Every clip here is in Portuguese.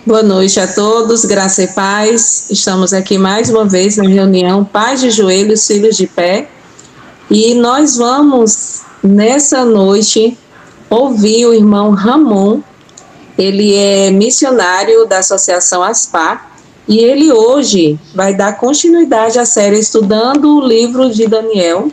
Boa noite a todos, graça e paz. Estamos aqui mais uma vez na reunião Pais de Joelhos, Filhos de Pé. E nós vamos, nessa noite, ouvir o irmão Ramon. Ele é missionário da Associação Aspar e ele hoje vai dar continuidade à série Estudando o Livro de Daniel.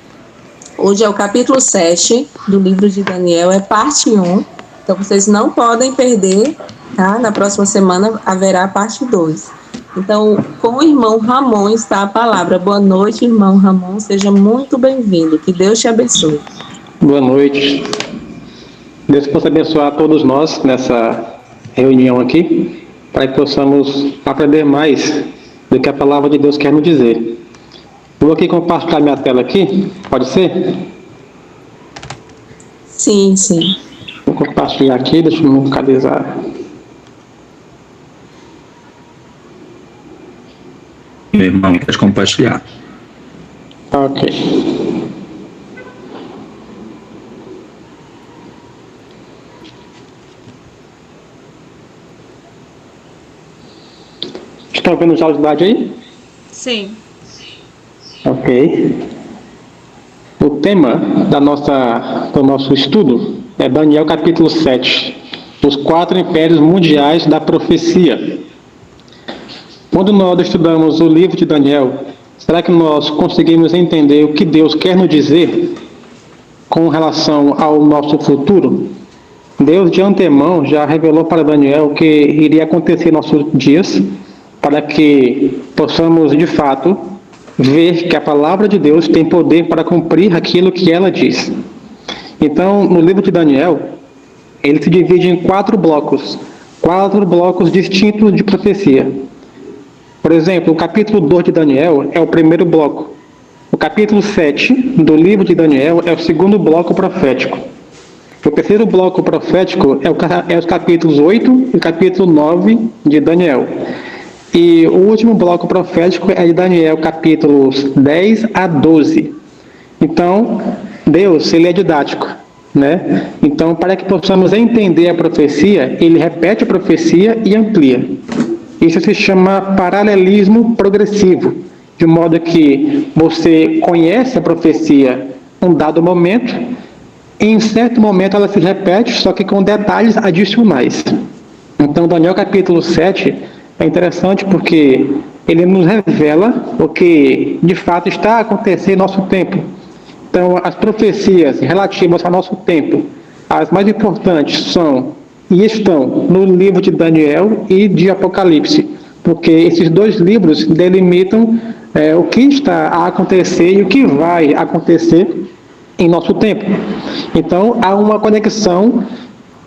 Hoje é o capítulo 7 do livro de Daniel, é parte 1. Então vocês não podem perder, tá? Na próxima semana haverá a parte 2. Então, com o irmão Ramon está a palavra. Boa noite, irmão Ramon. Seja muito bem-vindo. Que Deus te abençoe. Boa noite. Deus possa abençoar todos nós nessa reunião aqui, para que possamos aprender mais do que a palavra de Deus quer nos dizer. Vou aqui compartilhar minha tela aqui, pode ser? Sim, sim. Vou compartilhar aqui, deixa eu me localizar. Meu irmão, pode compartilhar. Ok. Estão vendo já o slide aí? Sim. Ok. O tema do nosso estudo é Daniel capítulo 7, os 4 impérios mundiais da profecia. Quando nós estudamos o livro de Daniel, será que nós conseguimos entender o que Deus quer nos dizer com relação ao nosso futuro? Deus de antemão já revelou para Daniel o que iria acontecer em nossos dias, para que possamos de fato ver que a palavra de Deus tem poder para cumprir aquilo que ela diz. Então, no livro de Daniel, ele se divide em 4 blocos distintos de profecia. Por exemplo, o capítulo 2 de Daniel é o primeiro bloco. O capítulo 7 do livro de Daniel é o segundo bloco profético. O terceiro bloco profético é os capítulos 8 e capítulo 9 de Daniel. E o último bloco profético é de Daniel, capítulos 10 a 12. Então, Deus, ele é didático, né? Então, para que possamos entender a profecia, ele repete a profecia e amplia. Isso se chama paralelismo progressivo, de modo que você conhece a profecia em um dado momento, e em certo momento ela se repete, só que com detalhes adicionais. Então, Daniel capítulo 7 é interessante porque ele nos revela o que de fato está acontecendo em nosso tempo. Então, as profecias relativas ao nosso tempo, as mais importantes são e estão no livro de Daniel e de Apocalipse, porque esses 2 livros delimitam o que está a acontecer e o que vai acontecer em nosso tempo. Então, há uma conexão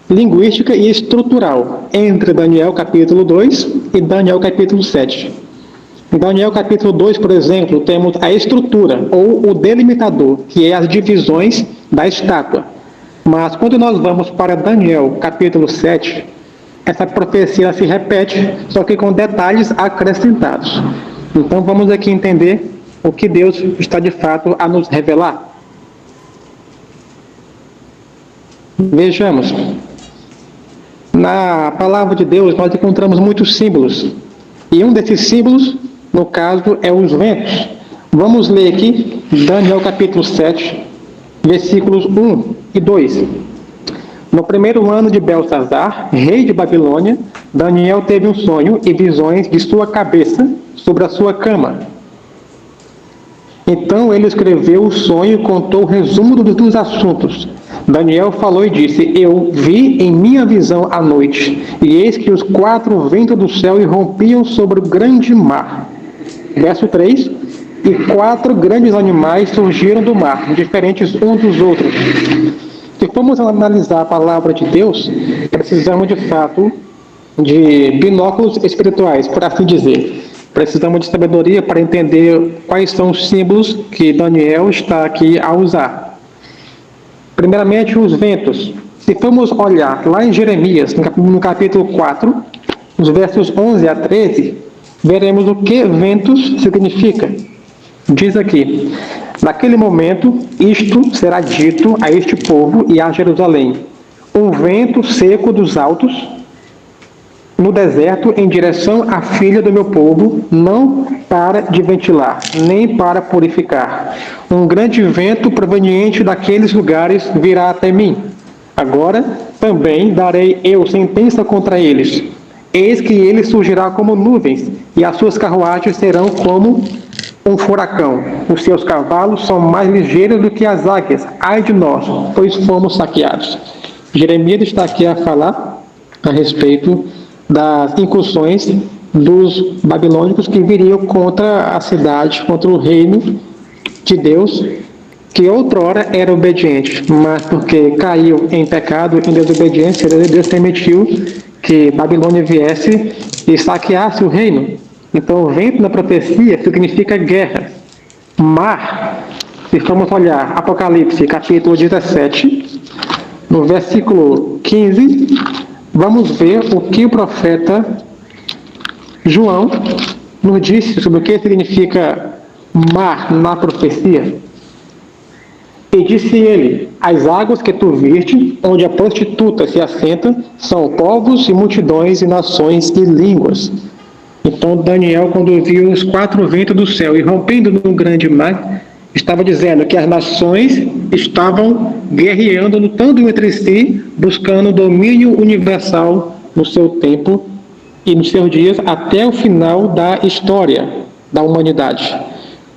linguística e estrutural entre Daniel capítulo 2 e Daniel capítulo 7. Em Daniel capítulo 2, por exemplo, temos a estrutura ou o delimitador, que é as divisões da estátua. Mas quando nós vamos para Daniel capítulo 7, essa profecia se repete, só que com detalhes acrescentados. Então vamos aqui entender o que Deus está de fato a nos revelar. Vejamos. Na palavra de Deus nós encontramos muitos símbolos. E um desses símbolos, no caso, é os ventos. Vamos ler aqui Daniel capítulo 7, versículos 1 e 2. No primeiro ano de Belsazar, rei de Babilônia, Daniel teve um sonho e visões de sua cabeça sobre a sua cama. Então ele escreveu o sonho e contou o resumo dos assuntos. Daniel falou e disse: Eu vi em minha visão à noite, e eis que os 4 ventos do céu irrompiam sobre o grande mar. Verso 3. E 4 grandes animais surgiram do mar, diferentes uns dos outros. Se formos analisar a palavra de Deus, precisamos de fato de binóculos espirituais, por assim dizer. Precisamos de sabedoria para entender quais são os símbolos que Daniel está aqui a usar. Primeiramente, os ventos. Se formos olhar lá em Jeremias, no capítulo 4, os versos 11 a 13, veremos o que ventos significa. Diz aqui: naquele momento, isto será dito a este povo e a Jerusalém: um vento seco dos altos no deserto em direção à filha do meu povo, não para de ventilar, nem para purificar. Um grande vento proveniente daqueles lugares virá até mim. Agora também darei eu sentença contra eles. Eis que ele surgirá como nuvens, e as suas carruagens serão como um furacão. Os seus cavalos são mais ligeiros do que as águias. Ai de nós, pois fomos saqueados. Jeremias está aqui a falar a respeito das incursões dos babilônicos que viriam contra a cidade, contra o reino de Deus, que outrora era obediente, mas porque caiu em pecado, em desobediência, Deus permitiu que Babilônia viesse e saqueasse o reino. Então, o vento na profecia significa guerra. Mar, se formos olhar Apocalipse, capítulo 17, no versículo 15, vamos ver o que o profeta João nos disse sobre o que significa mar na profecia. E disse ele: as águas que tu viste, onde a prostituta se assenta, são povos e multidões e nações e línguas. Então Daniel, quando viu os 4 ventos do céu irrompendo no grande mar, estava dizendo que as nações estavam guerreando, lutando entre si, buscando domínio universal no seu tempo e nos seus dias, até o final da história da humanidade.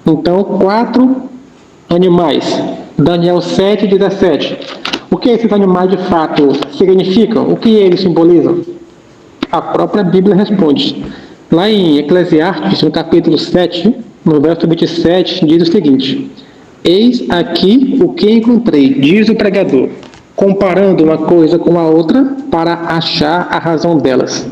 Então, 4 animais. Daniel 7:17. O que esses animais de fato significam? O que eles simbolizam? A própria Bíblia responde. Lá em Eclesiastes, no capítulo 7, no verso 27, diz o seguinte: eis aqui o que encontrei, diz o pregador, comparando uma coisa com a outra para achar a razão delas.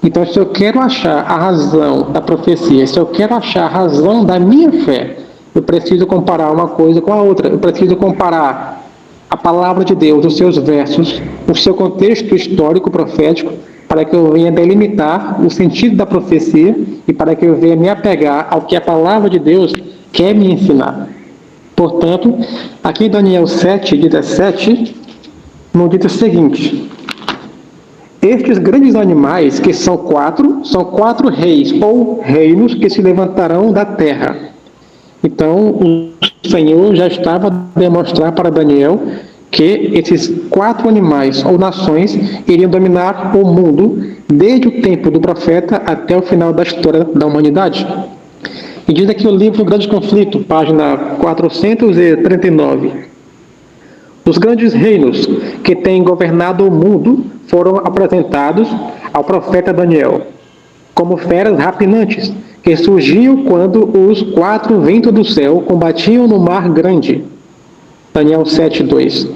Então, se eu quero achar a razão da profecia, se eu quero achar a razão da minha fé, eu preciso comparar uma coisa com a outra. Eu preciso comparar a palavra de Deus, os seus versos, o seu contexto histórico profético, para que eu venha delimitar o sentido da profecia e para que eu venha me apegar ao que a palavra de Deus quer me ensinar. Portanto, aqui em Daniel 7:17, nos diz o seguinte: estes grandes animais, que são 4 reis ou reinos que se levantarão da terra. Então, o Senhor já estava a demonstrar para Daniel que esses 4 animais ou nações iriam dominar o mundo desde o tempo do profeta até o final da história da humanidade. E diz aqui o livro Grande Conflito, página 439. Os grandes reinos que têm governado o mundo foram apresentados ao profeta Daniel como feras rapinantes, que surgiam quando os 4 ventos do céu combatiam no mar grande. Daniel 7:2.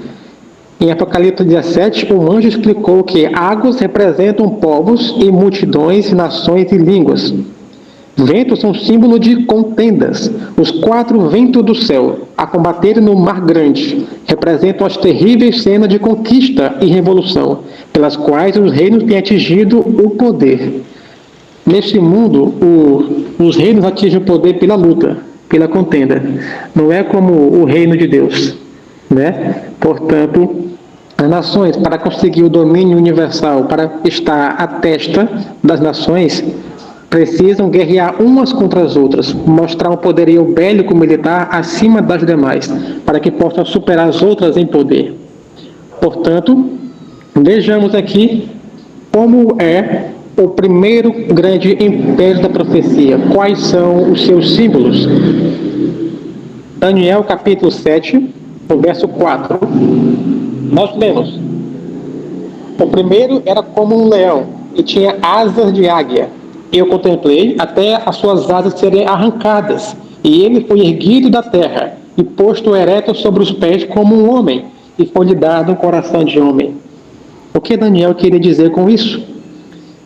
Em Apocalipse 17, um anjo explicou que águas representam povos e multidões, nações e línguas. Ventos são símbolo de contendas. Os 4 ventos do céu, a combaterem no mar grande, representam as terríveis cenas de conquista e revolução, pelas quais os reinos têm atingido o poder. Neste mundo, os reinos atingem o poder pela luta, pela contenda. Não é como o reino de Deus, né? Portanto, as nações, para conseguir o domínio universal, para estar à testa das nações, precisam guerrear umas contra as outras, mostrar um poderio bélico militar acima das demais, para que possam superar as outras em poder. Portanto, vejamos aqui como é o primeiro grande império da profecia. Quais são os seus símbolos? Daniel capítulo 7, o verso 4. Nós lemos: o primeiro era como um leão e tinha asas de águia. Eu contemplei até as suas asas serem arrancadas, e ele foi erguido da terra e posto ereto sobre os pés como um homem, e foi-lhe dado um coração de homem. O que Daniel queria dizer com isso?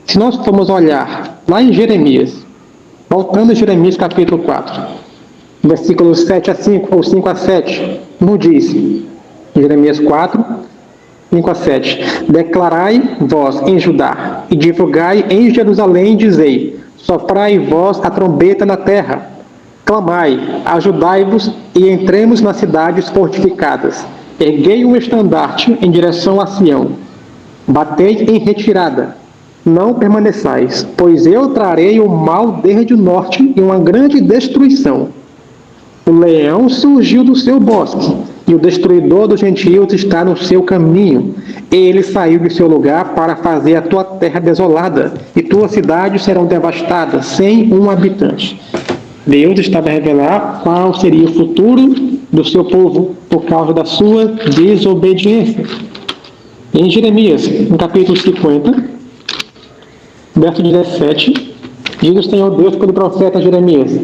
Se nós formos olhar lá em Jeremias, voltando a Jeremias capítulo 4, versículos 7-5 ou 5-7, nos diz, Jeremias 4, 5-7, declarai vós em Judá, e divulgai em Jerusalém, dizei, soprai vós a trombeta na terra, clamai, ajudai-vos, e entremos nas cidades fortificadas, erguei um estandarte em direção a Sião, batei em retirada, não permaneçais, pois eu trarei o mal desde o norte e uma grande destruição. O leão surgiu do seu bosque, e o destruidor dos gentios está no seu caminho. Ele saiu de seu lugar para fazer a tua terra desolada, e tuas cidades serão devastadas, sem um habitante. Deus estava a revelar qual seria o futuro do seu povo por causa da sua desobediência. Em Jeremias, no capítulo 50, verso 17, diz o Senhor Deus pelo profeta Jeremias: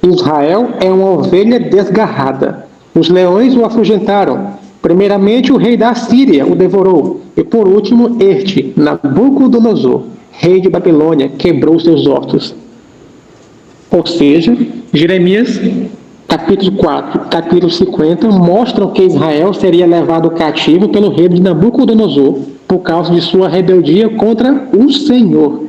Israel é uma ovelha desgarrada. Os leões o afugentaram. Primeiramente o rei da Síria o devorou. E por último este, Nabucodonosor, rei de Babilônia, quebrou seus ossos. Ou seja, Jeremias, capítulo 4, capítulo 50, mostram que Israel seria levado cativo pelo rei de Nabucodonosor por causa de sua rebeldia contra o Senhor.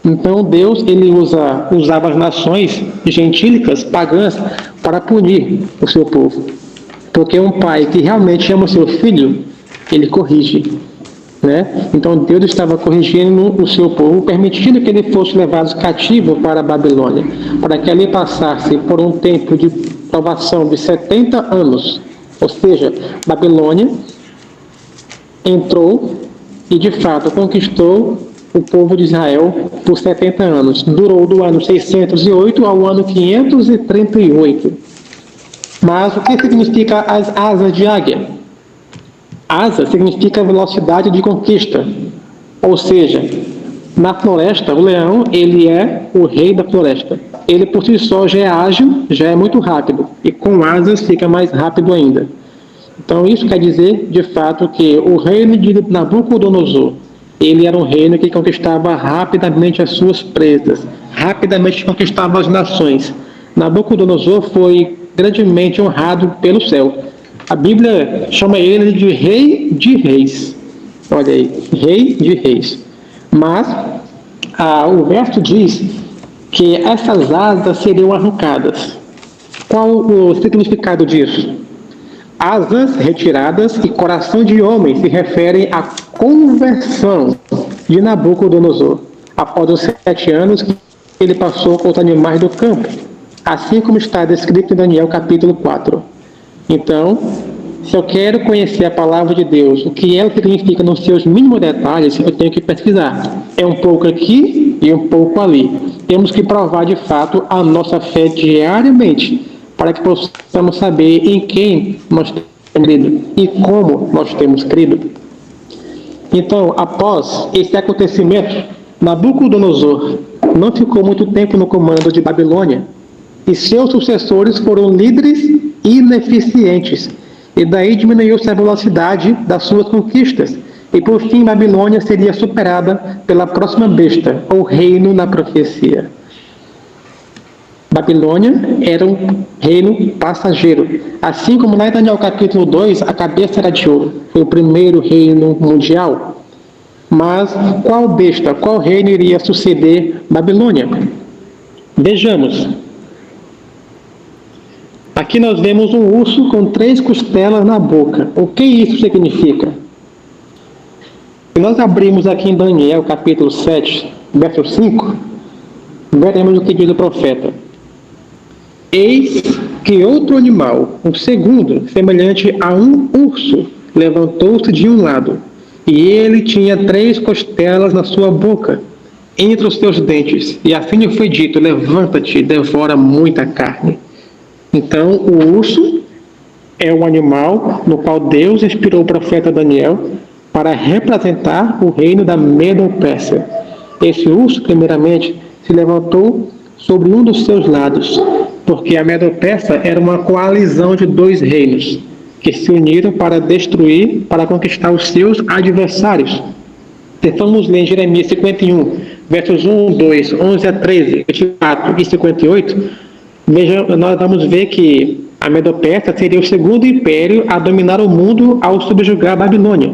Então Deus ele usava as nações gentílicas, pagãs, para punir o seu povo. Porque um pai que realmente ama o seu filho, ele corrige. Né? Então Deus estava corrigindo o seu povo, permitindo que ele fosse levado cativo para a Babilônia, para que ali passasse por um tempo de provação de 70 anos. Ou seja, Babilônia entrou e de fato conquistou o povo de Israel por 70 anos. Durou do ano 608 ao ano 538. Mas o que significa as asas de águia? Asa significa velocidade de conquista. Ou seja, na floresta, o leão, ele é o rei da floresta. Ele por si só já é ágil, já é muito rápido. E com asas fica mais rápido ainda. Então isso quer dizer, de fato, que o reino de Nabucodonosor, ele era um reino que conquistava rapidamente as suas presas, rapidamente conquistava as nações. Nabucodonosor foi grandemente honrado pelo céu. A Bíblia chama ele de rei de reis. Olha aí, rei de reis. Mas o verso diz que essas asas seriam arrancadas. Qual o significado disso? Asas retiradas e coração de homem se referem à conversão de Nabucodonosor, após os 7 anos que ele passou com os animais do campo, assim como está descrito em Daniel capítulo 4. Então, se eu quero conhecer a palavra de Deus, o que ela significa nos seus mínimos detalhes, eu tenho que pesquisar. É um pouco aqui e um pouco ali. Temos que provar de fato a nossa fé diariamente, para que possamos saber em quem nós temos crido e como nós temos crido. Então, após esse acontecimento, Nabucodonosor não ficou muito tempo no comando de Babilônia, e seus sucessores foram líderes ineficientes, e daí diminuiu-se a velocidade das suas conquistas, e por fim Babilônia seria superada pela próxima besta, ou reino na profecia. Babilônia era um reino passageiro. Assim como lá em Daniel capítulo 2, a cabeça era de ouro. Foi o primeiro reino mundial. Mas qual besta, qual reino iria suceder Babilônia? Vejamos. Aqui nós vemos um urso com 3 costelas na boca. O que isso significa? Se nós abrimos aqui em Daniel capítulo 7, verso 5, veremos o que diz o profeta. Eis que outro animal, um segundo, semelhante a um urso, levantou-se de um lado, e ele tinha 3 costelas na sua boca, entre os seus dentes, e assim lhe foi dito, levanta-te, devora muita carne. Então, o urso é o animal no qual Deus inspirou o profeta Daniel para representar o reino da Medo-Pérsia. Esse urso, primeiramente, se levantou sobre um dos seus lados, porque a Medo-Pérsia era uma coalizão de 2 reinos que se uniram para destruir, para conquistar os seus adversários. Vamos ler em Jeremias 51, versos 1, 2, 11 a 13, 24 e 58. Veja, nós vamos ver que a Medo-Pérsia seria o segundo império a dominar o mundo ao subjugar a Babilônia.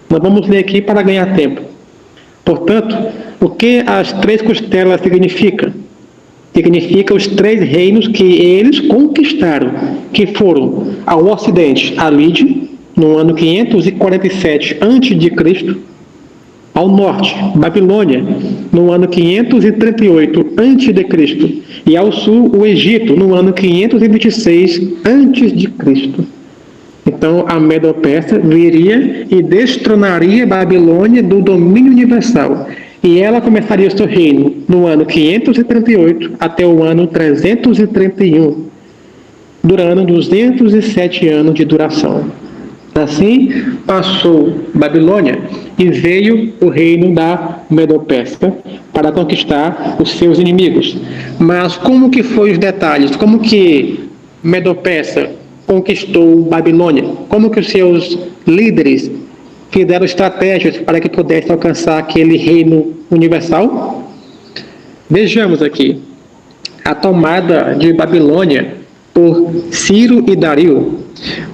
Nós vamos ler aqui para ganhar tempo. Portanto, o que as 3 costelas significam? Significa os 3 reinos que eles conquistaram, que foram ao ocidente, a Lídia, no ano 547 a.C., Ao norte, Babilônia, no ano 538 a.C., e ao sul, o Egito, no ano 526 a.C. Então, a Medo-Pérsia viria e destronaria Babilônia do domínio universal. E ela começaria seu reino no ano 538 até o ano 331, durando 207 anos de duração. Assim, passou Babilônia e veio o reino da Medo-Pérsia para conquistar os seus inimigos. Mas como que foi os detalhes? Como que Medo-Pérsia conquistou Babilônia? Como que os seus líderes fizeram estratégias para que pudesse alcançar aquele reino universal? Vejamos aqui a tomada de Babilônia por Ciro e Dario.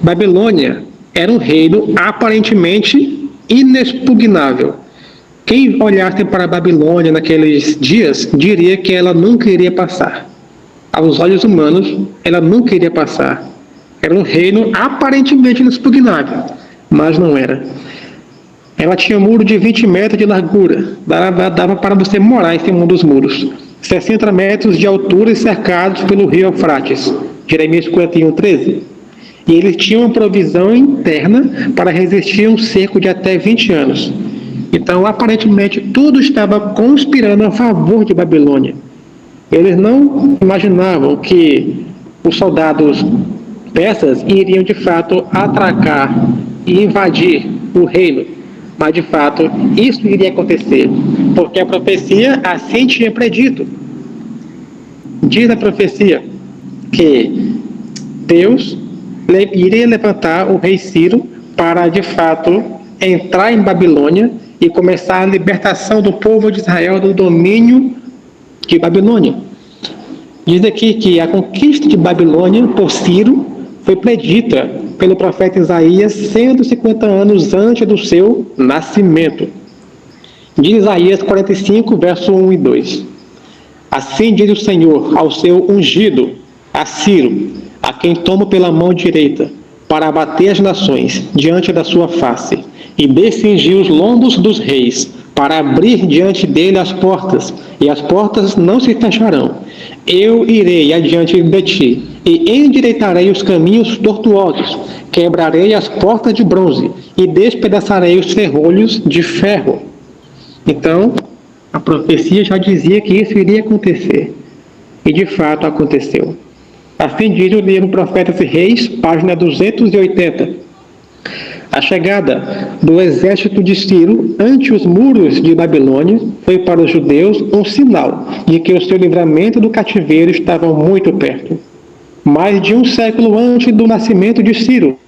Babilônia era um reino aparentemente inexpugnável. Quem olhasse para a Babilônia naqueles dias diria que ela nunca iria passar. Aos olhos humanos, ela nunca iria passar. Era um reino aparentemente inexpugnável, mas não era. Ela tinha um muro de 20 metros de largura, dava para você morar em cima dos muros. 60 metros de altura e cercados pelo rio Eufrates, Jeremias 41, 13. E eles tinham uma provisão interna para resistir a um cerco de até 20 anos. Então, aparentemente, tudo estava conspirando a favor de Babilônia. Eles não imaginavam que os soldados persas iriam, de fato, atracar e invadir o reino. Mas, de fato, isso iria acontecer, porque a profecia assim tinha predito. Diz a profecia que Deus iria levantar o rei Ciro para, de fato, entrar em Babilônia e começar a libertação do povo de Israel do domínio de Babilônia. Diz aqui que a conquista de Babilônia por Ciro foi predita pelo profeta Isaías 150 anos antes do seu nascimento. Diz Isaías 45, verso 1 e 2. Assim diz o Senhor ao seu ungido, a Ciro, a quem tomo pela mão direita, para abater as nações diante da sua face, e descingir os lombos dos reis, para abrir diante dele as portas, e as portas não se fecharão. Eu irei adiante de ti, e endireitarei os caminhos tortuosos, quebrarei as portas de bronze, e despedaçarei os ferrolhos de ferro. Então, a profecia já dizia que isso iria acontecer, e de fato aconteceu. Assim diz o livro Profetas e Reis, página 280. A chegada do exército de Ciro ante os muros de Babilônia foi para os judeus um sinal de que o seu livramento do cativeiro estava muito perto. Mais de um século antes do nascimento de Ciro,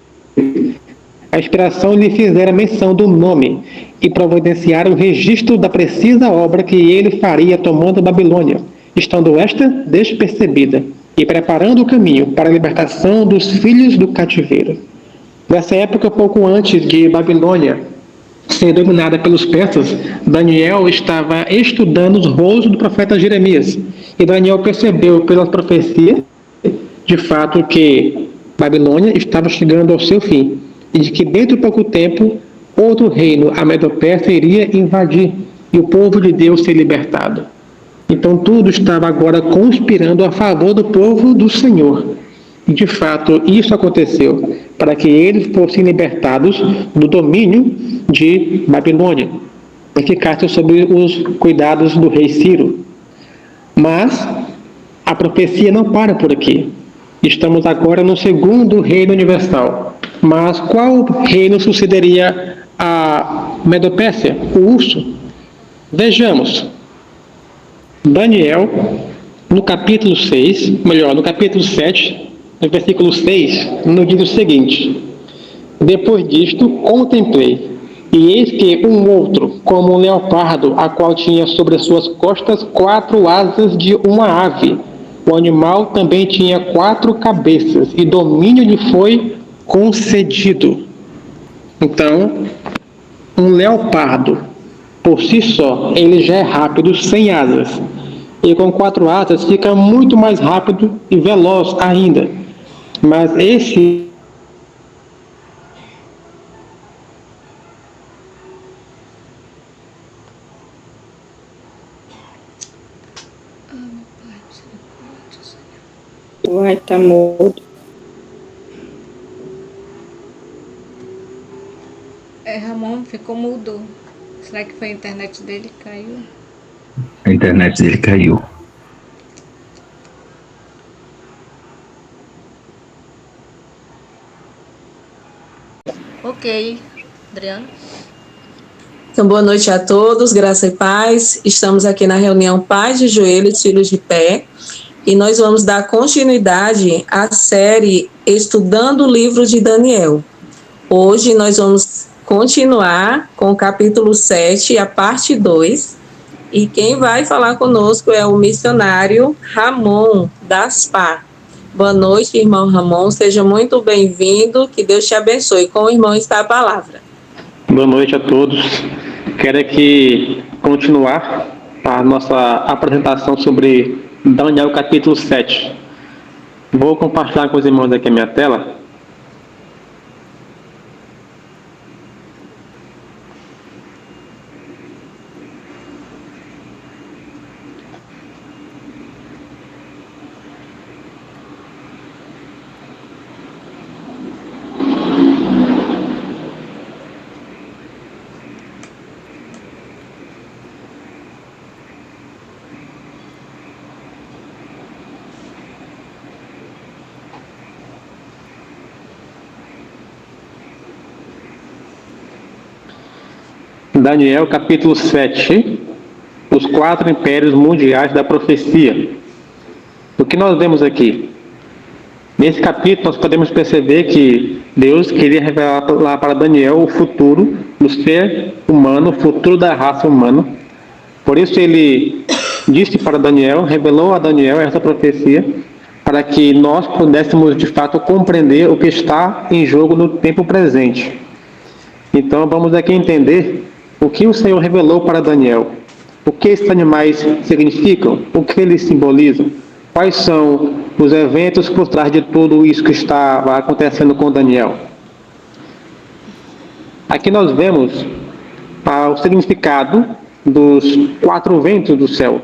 a inspiração lhe fizera menção do nome e providenciara o registro da precisa obra que ele faria tomando a Babilônia, estando esta despercebida e preparando o caminho para a libertação dos filhos do cativeiro. Nessa época, pouco antes de Babilônia ser dominada pelos persas, Daniel estava estudando os rolos do profeta Jeremias. E Daniel percebeu pela profecia, de fato, que Babilônia estava chegando ao seu fim. E de que dentro de pouco tempo, outro reino, a Medo-Pérsia, iria invadir e o povo de Deus ser libertado. Então tudo estava agora conspirando a favor do povo do Senhor. E de fato isso aconteceu, para que eles fossem libertados do domínio de Babilônia e ficassem sob os cuidados do rei Ciro. Mas a profecia não para por aqui. Estamos agora no segundo reino universal. Mas qual reino sucederia a Medo-Pérsia, o urso? Vejamos. Daniel, no capítulo 7, no versículo 6, nos diz o seguinte: Depois disto, contemplei, e eis que um outro, como um leopardo, a qual tinha sobre as suas costas 4 asas de uma ave. O animal também tinha 4 cabeças, e domínio lhe foi concedido. Então, um leopardo, por si só, ele já é rápido sem asas. E com 4 asas fica muito mais rápido e veloz ainda. Mas esse Vai estar mudo. Ramon ficou mudo. Será que foi a internet dele que caiu? A internet dele caiu. Ok, Adriano. Então, boa noite a todos, graça e paz. Estamos aqui na reunião Pais de Joelhos, Filhos de Pé, e nós vamos dar continuidade à série Estudando o Livro de Daniel. Hoje nós vamos continuar com o capítulo 7, a parte 2, e quem vai falar conosco é o missionário Ramon Daspar. Boa noite, irmão Ramon, seja muito bem-vindo, que Deus te abençoe. Com o irmão está a palavra. Boa noite a todos. Quero aqui continuar a nossa apresentação sobre Daniel capítulo 7. Vou compartilhar com os irmãos aqui a minha tela. Daniel capítulo 7, os 4 impérios mundiais da profecia. O que nós vemos aqui? Nesse capítulo nós podemos perceber que Deus queria revelar lá para Daniel o futuro do ser humano, o futuro da raça humana. Por isso ele disse para Daniel, revelou a Daniel essa profecia, para que nós pudéssemos de fato compreender o que está em jogo no tempo presente. Então vamos aqui entender o que o Senhor revelou para Daniel. O que esses animais significam? O que eles simbolizam? Quais são os eventos por trás de tudo isso que estava acontecendo com Daniel? Aqui nós vemos o significado dos 4 ventos do céu,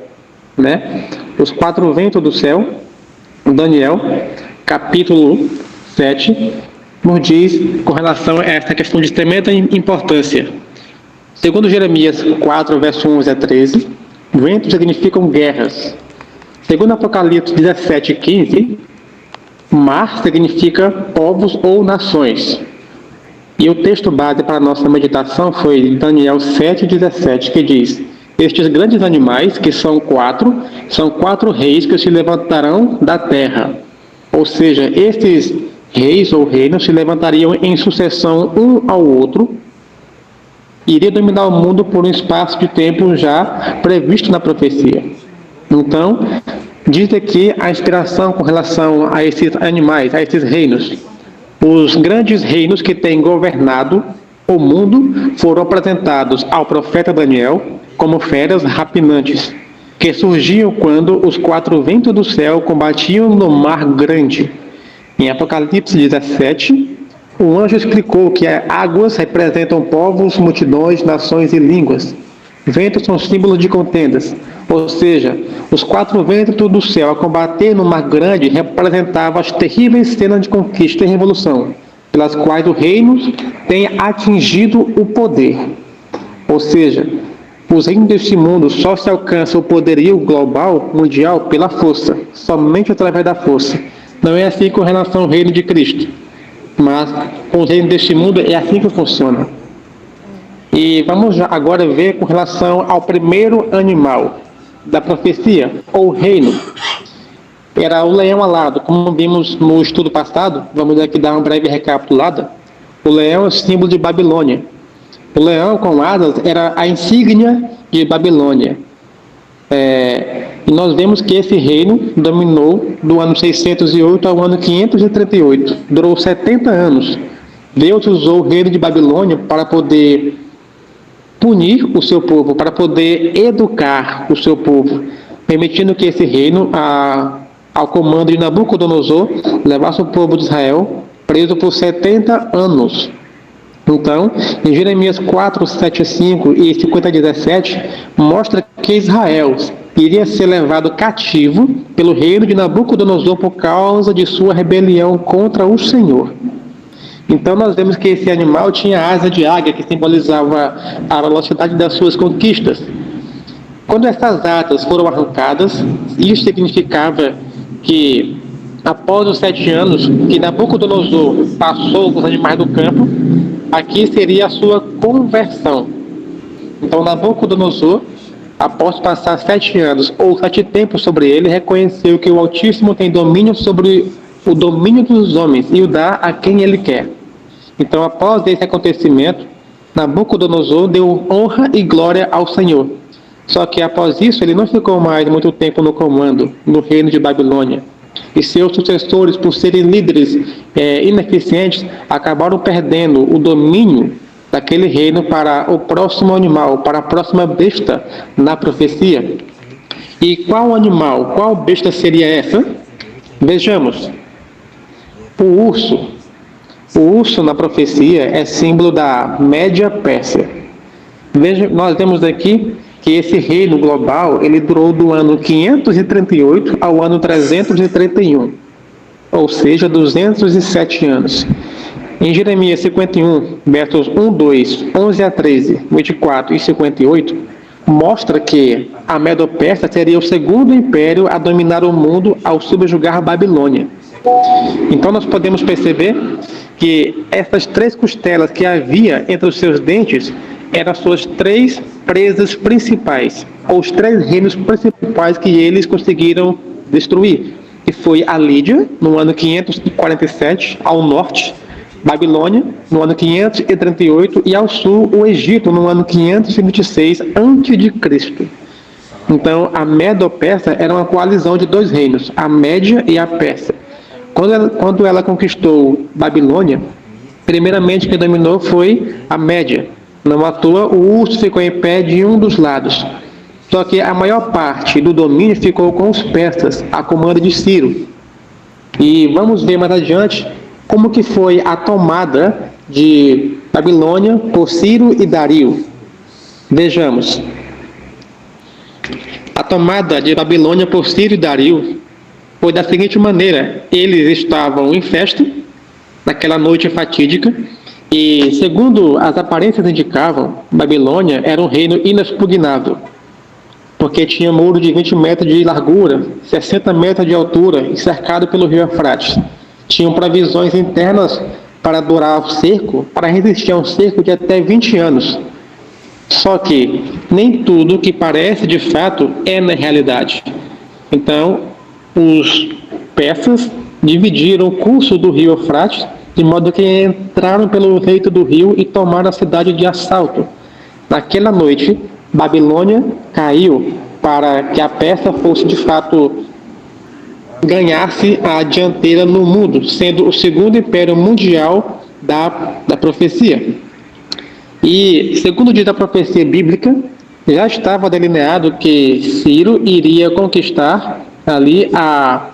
né? Os 4 ventos do céu, Daniel, capítulo 7, nos diz com relação a essa questão de tremenda importância. Segundo Jeremias 4, verso 11 a 13, ventos significam guerras. Segundo Apocalipse 17, 15, mar significa povos ou nações. E o texto base para a nossa meditação foi Daniel 7, 17, que diz: estes grandes animais, que são 4 reis que se levantarão da terra. Ou seja, estes reis ou reinos se levantariam em sucessão um ao outro, iria dominar o mundo por um espaço de tempo já previsto na profecia. Então, diz aqui a inspiração com relação a esses animais, a esses reinos. Os grandes reinos que têm governado o mundo foram apresentados ao profeta Daniel como feras rapinantes, que surgiam quando os 4 ventos do céu combatiam no mar grande. Em Apocalipse 17, o anjo explicou que águas representam povos, multidões, nações e línguas. Ventos são símbolos de contendas, ou seja, os 4 ventos do céu a combater no mar grande representavam as terríveis cenas de conquista e revolução, pelas quais o reino tem atingido o poder. Ou seja, os reinos deste mundo só se alcançam o poderio global, mundial, pela força, somente através da força. Não é assim com relação ao reino de Cristo. Mas com o reino deste mundo é assim que funciona. E vamos agora ver com relação ao primeiro animal da profecia, ou reino. Era o leão alado, como vimos no estudo passado. Vamos aqui dar uma breve recapitulada. O leão é o símbolo de Babilônia. O leão com asas era a insígnia de Babilônia. E nós vemos que esse reino dominou do ano 608 ao ano 538. Durou 70 anos. Deus usou o reino de Babilônia para poder punir o seu povo, para poder educar o seu povo, permitindo que esse reino, ao comando de Nabucodonosor, levasse o povo de Israel preso por 70 anos. Então, em Jeremias 4, 7 a 5 e 50 a 17, mostra que Israel iria ser levado cativo pelo reino de Nabucodonosor por causa de sua rebelião contra o Senhor. Então nós vemos que esse animal tinha asa de águia, que simbolizava a velocidade das suas conquistas. Quando essas asas foram arrancadas, isso significava que após os 7 anos que Nabucodonosor passou com os animais do campo, aqui seria a sua conversão. Então Nabucodonosor, após passar 7 anos ou 7 tempos sobre ele, reconheceu que o Altíssimo tem domínio sobre o domínio dos homens e o dá a quem ele quer. Então, após esse acontecimento, Nabucodonosor deu honra e glória ao Senhor. Só que após isso, ele não ficou mais muito tempo no comando, no reino de Babilônia. E seus sucessores, por serem líderes ineficientes, acabaram perdendo o domínio daquele reino para o próximo animal, para a próxima besta na profecia. E qual animal, qual besta seria essa? Vejamos. O urso. O urso na profecia é símbolo da Média Pérsia. Veja, nós vemos aqui que esse reino global ele durou do ano 538 ao ano 331, ou seja, 207 anos. Em Jeremias 51, versos 1, 2, 11 a 13, 24 e 58, mostra que a Medo-Pérsia seria o segundo império a dominar o mundo ao subjugar a Babilônia. Então nós podemos perceber que essas 3 costelas que havia entre os seus dentes eram as suas 3 presas principais, ou os 3 reinos principais que eles conseguiram destruir, que foi a Lídia, no ano 547, ao norte, Babilônia, no ano 538, e ao sul, o Egito, no ano 526 a.C. Então, a Medo-Pérsia era uma coalizão de 2 reinos, a Média e a Pérsia. Quando ela conquistou Babilônia, primeiramente quem dominou foi a Média. Não à toa, o urso ficou em pé de um dos lados. Só que a maior parte do domínio ficou com os persas, a comando de Ciro. E vamos ver mais adiante como que foi a tomada de Babilônia por Ciro e Dario. Vejamos. A tomada de Babilônia por Ciro e Dario foi da seguinte maneira: eles estavam em festa, naquela noite fatídica, e segundo as aparências indicavam, Babilônia era um reino inexpugnável, porque tinha muro de 20 metros de largura, 60 metros de altura e cercado pelo rio Eufrates. Tinham provisões internas para durar o cerco, para resistir a um cerco de até 20 anos. Só que nem tudo que parece de fato é na realidade. Então, os persas dividiram o curso do rio Eufrates, de modo que entraram pelo leito do rio e tomaram a cidade de assalto. Naquela noite, Babilônia caiu para que a Pérsia fosse de fato ganhasse a dianteira no mundo, sendo o segundo império mundial da profecia. E, segundo diz a profecia bíblica, já estava delineado que Ciro iria conquistar ali a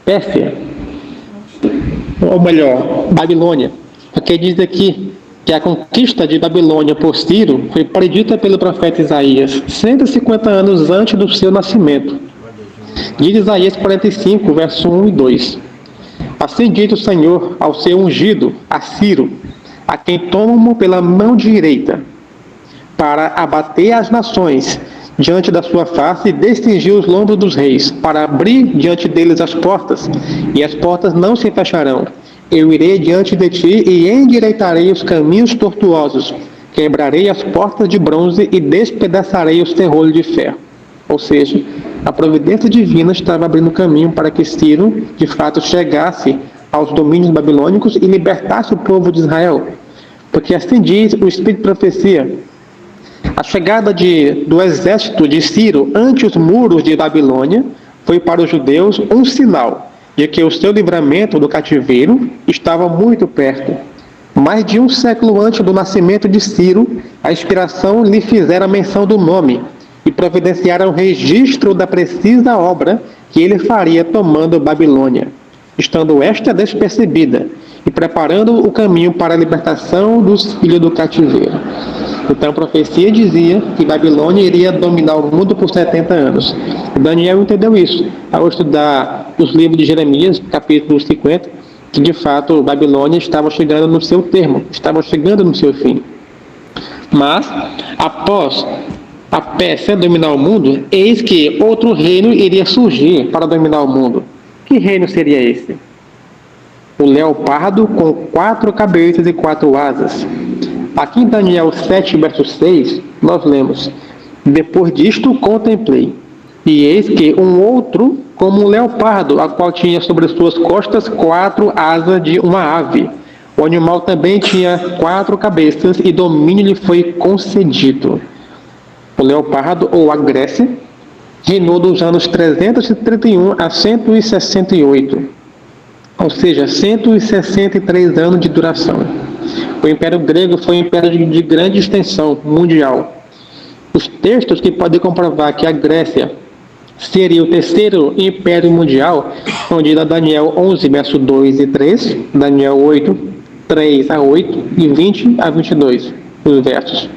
Pérsia, ou melhor, Babilônia, porque diz aqui que a conquista de Babilônia por Ciro foi predita pelo profeta Isaías 150 anos antes do seu nascimento. Diz Isaías 45, verso 1 e 2. Assim diz o Senhor ao seu ungido, a Ciro, a quem tomo pela mão direita, para abater as nações diante da sua face e destingir os lombos dos reis, para abrir diante deles as portas, e as portas não se fecharão. Eu irei diante de ti e endireitarei os caminhos tortuosos, quebrarei as portas de bronze e despedaçarei os ferrolhos de ferro. Ou seja, a providência divina estava abrindo caminho para que Ciro, de fato, chegasse aos domínios babilônicos e libertasse o povo de Israel. Porque assim diz o Espírito de Profecia: a chegada do exército de Ciro ante os muros de Babilônia foi para os judeus um sinal de que o seu livramento do cativeiro estava muito perto. Mais de um século antes do nascimento de Ciro, a inspiração lhe fizera menção do nome e providenciara o registro da precisa obra que ele faria tomando Babilônia, estando esta despercebida e preparando o caminho para a libertação dos filhos do cativeiro. Então a profecia dizia que Babilônia iria dominar o mundo por 70 anos. Daniel entendeu isso ao estudar os livros de Jeremias, capítulo 50, que de fato Babilônia estava chegando no seu termo, estava chegando no seu fim. Mas, após a Pérsia dominar o mundo, eis que outro reino iria surgir para dominar o mundo. Que reino seria esse? O leopardo com 4 cabeças e 4 asas. Aqui em Daniel 7, verso 6, nós lemos: depois disto contemplei, e eis que um outro, como um leopardo, a qual tinha sobre suas costas 4 asas de uma ave. O animal também tinha 4 cabeças, e domínio lhe foi concedido. O leopardo, ou a Grécia, reinou dos anos 331 a 168, ou seja, 163 anos de duração. O Império Grego foi um império de grande extensão mundial. Os textos que podem comprovar que a Grécia seria o terceiro império mundial, onde Daniel 11, verso 2 e 3, Daniel 8, 3 a 8 e 20 a 22, os versos.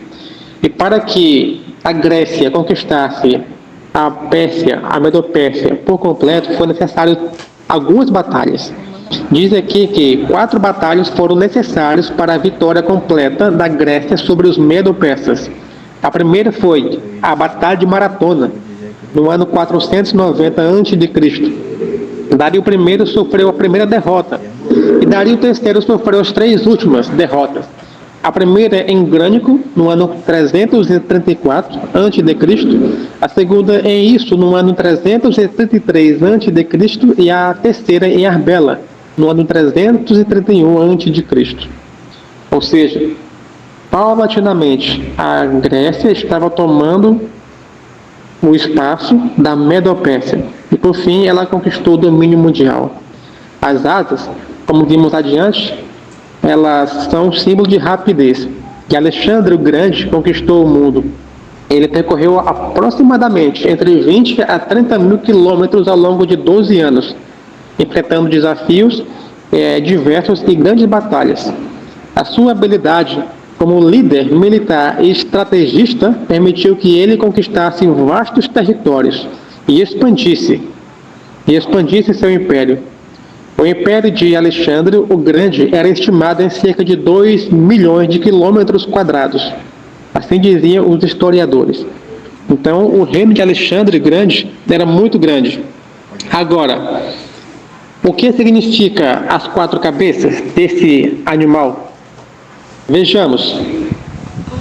E para que a Grécia conquistasse a Pérsia, a Medo-Pérsia, por completo, foi necessário algumas batalhas. Diz aqui que 4 batalhas foram necessárias para a vitória completa da Grécia sobre os Medo-Persas. A primeira foi a Batalha de Maratona, no ano 490 a.C. Dario I sofreu a primeira derrota, e Dario III sofreu as 3 últimas derrotas. A primeira em Grânico, no ano 334 a.C., a segunda em Isso, no ano 333 a.C., e a terceira em Arbela, no ano 331 a.C. Ou seja, paulatinamente, a Grécia estava tomando o espaço da Medo-Pérsia, e por fim ela conquistou o domínio mundial. As asas, como vimos adiante, elas são um símbolo de rapidez. E Alexandre o Grande conquistou o mundo. Ele percorreu aproximadamente entre 20 a 30 mil quilômetros ao longo de 12 anos, enfrentando desafios diversos e grandes batalhas. A sua habilidade como líder militar e estrategista permitiu que ele conquistasse vastos territórios e expandisse seu império. O império de Alexandre o Grande era estimado em cerca de 2 milhões de quilômetros quadrados. Assim diziam os historiadores. Então, o reino de Alexandre Grande era muito grande. Agora, o que significa as 4 cabeças desse animal? Vejamos.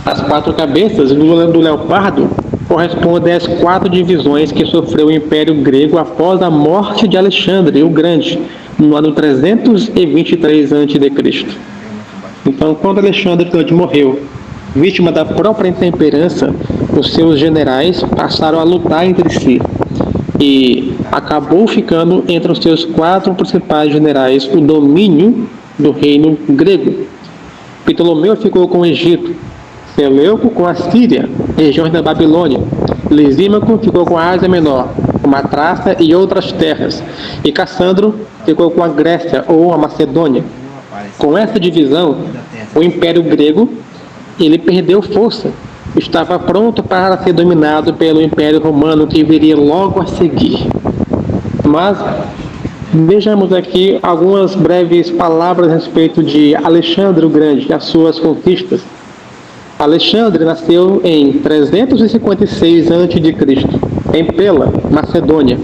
As 4 cabeças do leopardo correspondem às 4 divisões que sofreu o Império Grego após a morte de Alexandre o Grande, no ano 323 a.C. Então, quando Alexandre o Grande morreu, vítima da própria intemperança, os seus generais passaram a lutar entre si, e acabou ficando entre os seus 4 principais generais o domínio do reino grego. Ptolomeu ficou com o Egito, Seleuco com a Síria, regiões da Babilônia, Lisímaco ficou com a Ásia Menor, com a Trácia e outras terras, e Cassandro ficou com a Grécia ou a Macedônia. Com essa divisão, o Império Grego ele perdeu força, estava pronto para ser dominado pelo Império Romano que viria logo a seguir. Mas vejamos aqui algumas breves palavras a respeito de Alexandre o Grande e as suas conquistas. Alexandre nasceu em 356 a.C., em Pela, Macedônia,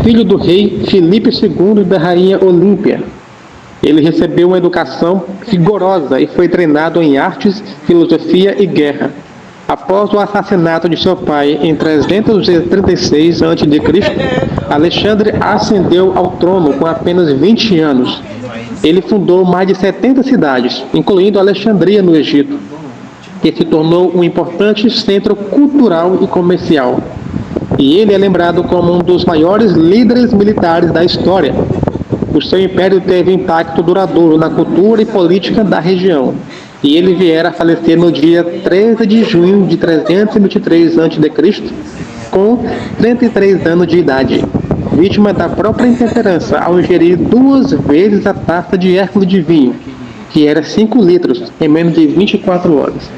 filho do rei Filipe II e da rainha Olímpia. Ele recebeu uma educação rigorosa e foi treinado em artes, filosofia e guerra. Após o assassinato de seu pai em 336 a.C., Alexandre ascendeu ao trono com apenas 20 anos. Ele fundou mais de 70 cidades, incluindo Alexandria, no Egito, que se tornou um importante centro cultural e comercial. E ele é lembrado como um dos maiores líderes militares da história. O seu império teve impacto duradouro na cultura e política da região, e ele viera a falecer no dia 13 de junho de 323 a.C., com 33 anos de idade, vítima da própria intemperança ao ingerir 2 vezes a taça de Hércules de vinho, que era 5 litros, em menos de 24 horas.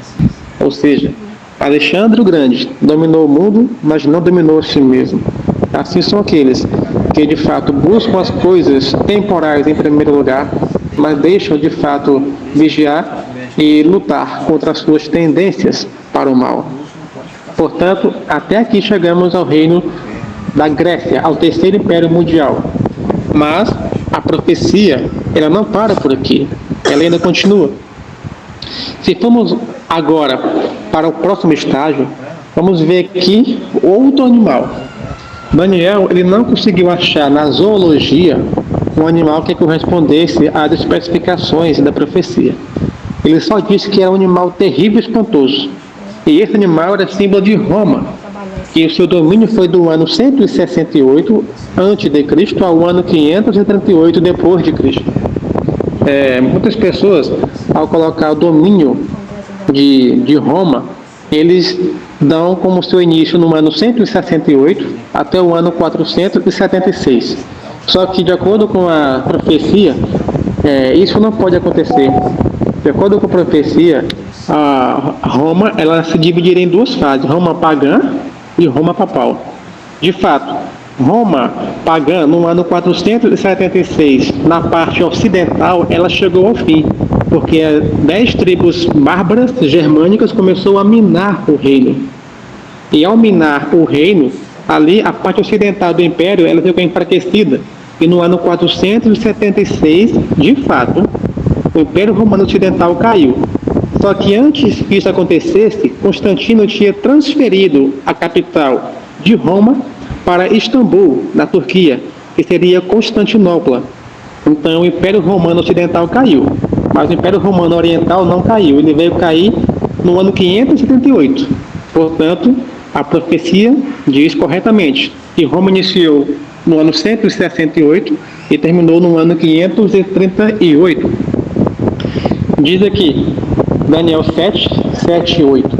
Ou seja, Alexandre o Grande dominou o mundo, mas não dominou a si mesmo. Assim são aqueles que de fato buscam as coisas temporais em primeiro lugar, mas deixam de fato vigiar e lutar contra as suas tendências para o mal. Portanto, até aqui chegamos ao reino da Grécia, ao terceiro império mundial. Mas a profecia, ela não para por aqui, ela ainda continua. Se formos agora para o próximo estágio, vamos ver aqui outro animal. Daniel, ele não conseguiu achar na zoologia um animal que correspondesse às especificações da profecia. Ele só disse que era um animal terrível e espantoso. E esse animal era símbolo de Roma, que o seu domínio foi do ano 168 a.C. ao ano 538 depois de Cristo. Muitas pessoas, ao colocar o domínio de Roma, eles dão como seu início no ano 168 até o ano 476. Só que, de acordo com a profecia, isso não pode acontecer. De acordo com a profecia, a Roma ela se dividiria em duas fases, Roma pagã e Roma papal. De fato, Roma pagã, no ano 476, na parte ocidental, ela chegou ao fim, porque 10 tribos bárbaras germânicas começou a minar o reino. E ao minar o reino, ali a parte ocidental do império ela ficou enfraquecida. E no ano 476, de fato, o Império Romano Ocidental caiu. Só que antes que isso acontecesse, Constantino tinha transferido a capital de Roma para Istambul, na Turquia, que seria Constantinopla. Então o Império Romano Ocidental caiu, mas o Império Romano Oriental não caiu, ele veio cair no ano 578. Portanto, a profecia diz corretamente que Roma iniciou no ano 168 e terminou no ano 538. Diz aqui, Daniel 7, 7 e 8.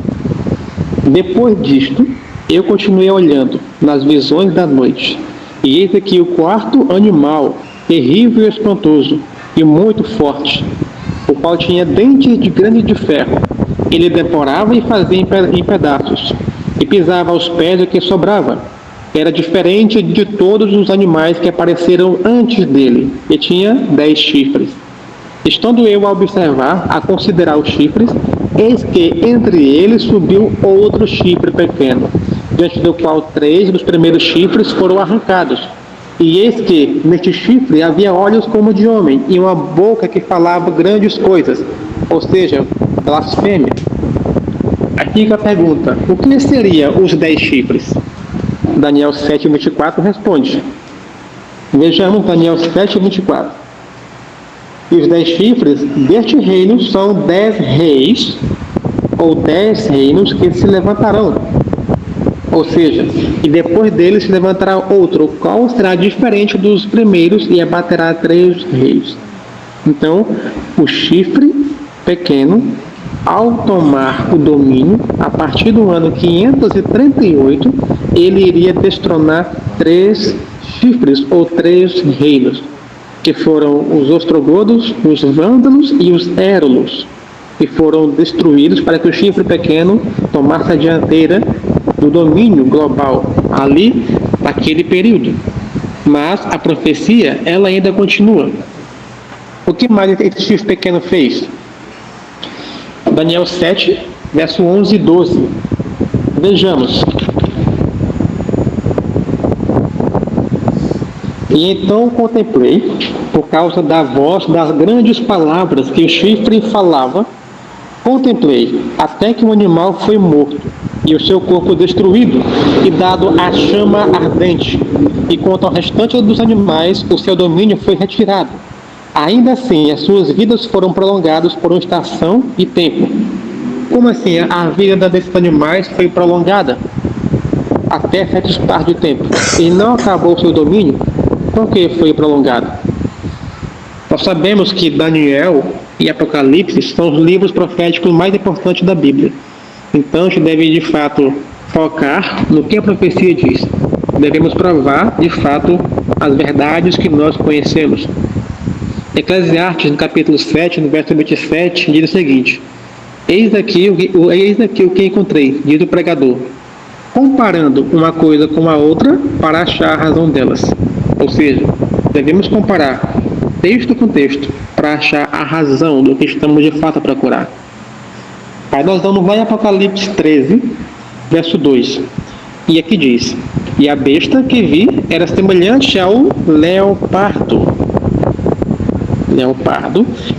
Depois disto, eu continuei olhando nas visões da noite, e eis aqui o quarto animal, terrível e espantoso, e muito forte, o qual tinha dentes de grande de ferro. Ele devorava e fazia em pedaços, e pisava aos pés o que sobrava. Era diferente de todos os animais que apareceram antes dele, e tinha 10 chifres. Estando eu a observar, a considerar os chifres, eis que entre eles subiu outro chifre pequeno, diante do qual 3 dos primeiros chifres foram arrancados. E eis que neste chifre havia olhos como de homem, e uma boca que falava grandes coisas, ou seja, blasfêmia. Aqui fica a pergunta, o que seriam os 10 chifres? Daniel 7, 24 responde. Vejamos Daniel 7, 24. E os 10 chifres deste reino são 10 reis, ou 10 reinos que se levantarão. Ou seja, e depois deles se levantará outro, o qual será diferente dos primeiros e abaterá 3 reis. Então, o chifre pequeno, ao tomar o domínio, a partir do ano 538, ele iria destronar 3 chifres, ou 3 reinos, que foram os ostrogodos, os vândalos e os érulos, que foram destruídos para que o chifre pequeno tomasse a dianteira do domínio global ali, naquele período. Mas a profecia, ela ainda continua. O que mais esse chifre pequeno fez? Daniel 7, verso 11 e 12. Vejamos. E então contemplei, por causa da voz das grandes palavras que o chifre falava, contemplei até que o animal foi morto, e o seu corpo destruído, e dado à chama ardente. E quanto ao restante dos animais, o seu domínio foi retirado. Ainda assim, as suas vidas foram prolongadas por uma estação e tempo. Como assim a vida desses animais foi prolongada? Até certo espaço de tempo. E não acabou o seu domínio? Por que foi prolongado? Nós sabemos que Daniel e Apocalipse são os livros proféticos mais importantes da Bíblia. Então, a gente deve, de fato, focar no que a profecia diz. Devemos provar, de fato, as verdades que nós conhecemos. Eclesiastes, no capítulo 7, no verso 27, diz o seguinte: Eis aqui o que encontrei, diz o pregador, comparando uma coisa com a outra para achar a razão delas. Ou seja, devemos comparar texto com texto para achar a razão do que estamos de fato a procurar. Aí nós vamos lá em Apocalipse 13, verso 2. E aqui diz: e a besta que vi era semelhante ao leopardo,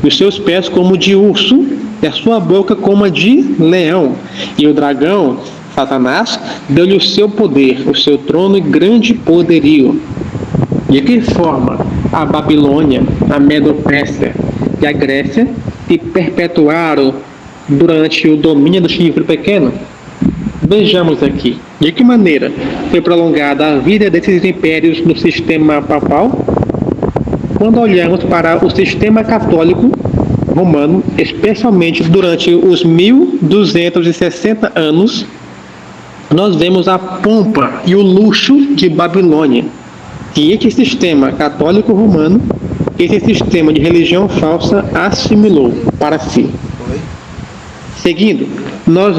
e os seus pés como de urso, e a sua boca como a de leão. E o dragão, Satanás, deu-lhe o seu poder, o seu trono e grande poderio. De que forma a Babilônia, a Medo-Pérsia e a Grécia se perpetuaram durante o domínio do chifre pequeno? Vejamos aqui. De que maneira foi prolongada a vida desses impérios no sistema papal? Quando olhamos para o sistema católico romano, especialmente durante os 1260 anos, nós vemos a pompa e o luxo de Babilônia. E esse sistema católico romano, esse sistema de religião falsa, assimilou para si. Seguindo, nós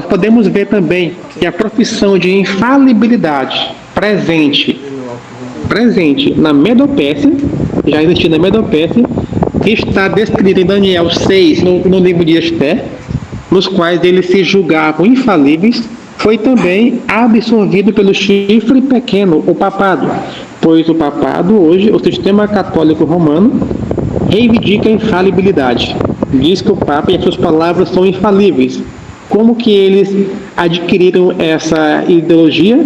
podemos ver também que a profissão de infalibilidade presente na Medo-Pérsia, já existia na Medo-Pérsia, que está descrita em Daniel 6, no livro de Esté, nos quais eles se julgavam infalíveis, foi também absorvido pelo chifre pequeno, o papado, pois o papado hoje, o sistema católico romano, reivindica a infalibilidade. Diz que o Papa e as suas palavras são infalíveis. Como que eles adquiriram essa ideologia,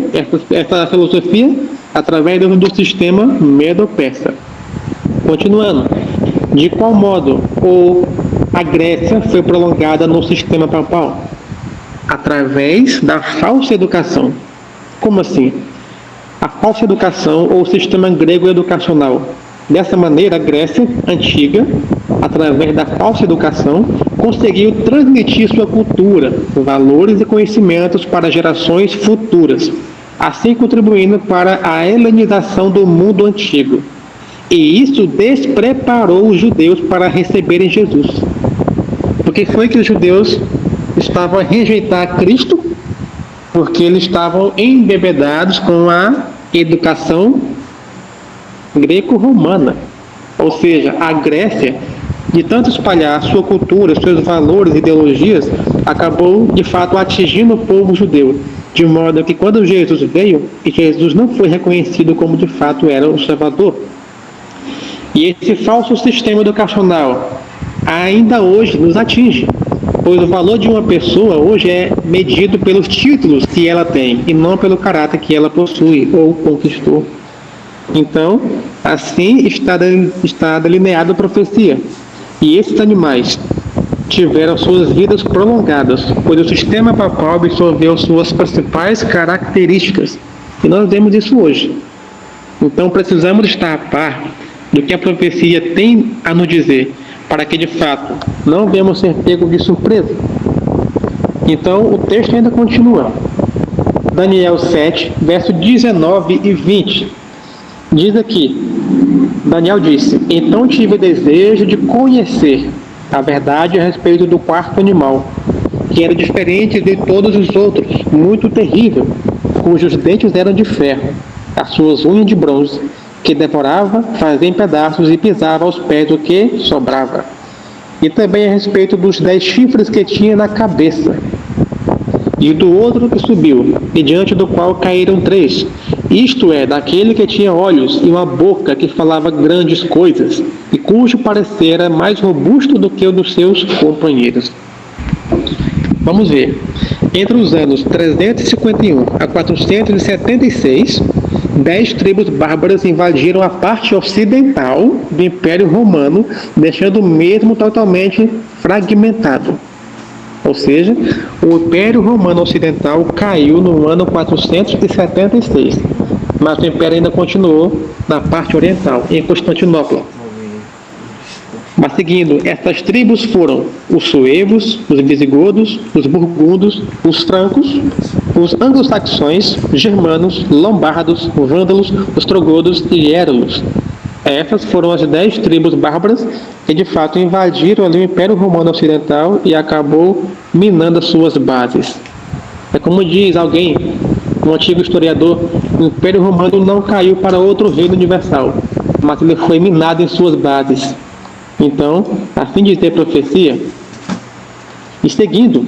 essa filosofia? Através do sistema Medo-Persa. Continuando, de qual modo a Grécia foi prolongada no sistema papal? Através da falsa educação. Como assim? A falsa educação ou o sistema grego educacional. Dessa maneira, a Grécia antiga, através da falsa educação, conseguiu transmitir sua cultura, valores e conhecimentos para gerações futuras, assim contribuindo para a helenização do mundo antigo. E isso despreparou os judeus para receberem Jesus. Porque foi que os judeus estavam a rejeitar Cristo? Porque eles estavam embebedados com a educação greco-romana. Ou seja, a Grécia, de tanto espalhar sua cultura, seus valores e ideologias, acabou de fato atingindo o povo judeu, de modo que quando Jesus veio, Jesus não foi reconhecido como de fato era o Salvador. E esse falso sistema educacional ainda hoje nos atinge, pois o valor de uma pessoa hoje é medido pelos títulos que ela tem e não pelo caráter que ela possui ou conquistou. Então, assim está delineada a profecia. E esses animais tiveram suas vidas prolongadas, pois o sistema papal absorveu suas principais características. E nós vemos isso hoje. Então, precisamos estar a par do que a profecia tem a nos dizer, para que, de fato, não venhamos ser pegos de surpresa. Então, o texto ainda continua. Daniel 7, verso 19 e 20. Diz aqui, Daniel disse: então tive desejo de conhecer a verdade a respeito do quarto animal, que era diferente de todos os outros, muito terrível, cujos dentes eram de ferro, as suas unhas de bronze, que devorava, fazia em pedaços e pisava aos pés o que sobrava. E também a respeito dos 10 chifres que tinha na cabeça. E do outro que subiu, e diante do qual caíram 3, isto é, daquele que tinha olhos e uma boca que falava grandes coisas, e cujo parecer era mais robusto do que o dos seus companheiros. Vamos ver. Entre os anos 351 a 476, 10 tribos bárbaras invadiram a parte ocidental do Império Romano, deixando o mesmo totalmente fragmentado. Ou seja, o Império Romano Ocidental caiu no ano 476, mas o Império ainda continuou na parte oriental, em Constantinopla. Mas seguindo, essas tribos foram os suevos, os visigodos, os burgundos, os francos, os anglo-saxões, germanos, lombardos, vândalos, ostrogodos e érulos. Essas foram as 10 tribos bárbaras que de fato invadiram ali o Império Romano Ocidental e acabou minando as suas bases. É como diz alguém, um antigo historiador, o Império Romano não caiu para outro reino universal, mas ele foi minado em suas bases. Então, assim diz a profecia. E seguindo,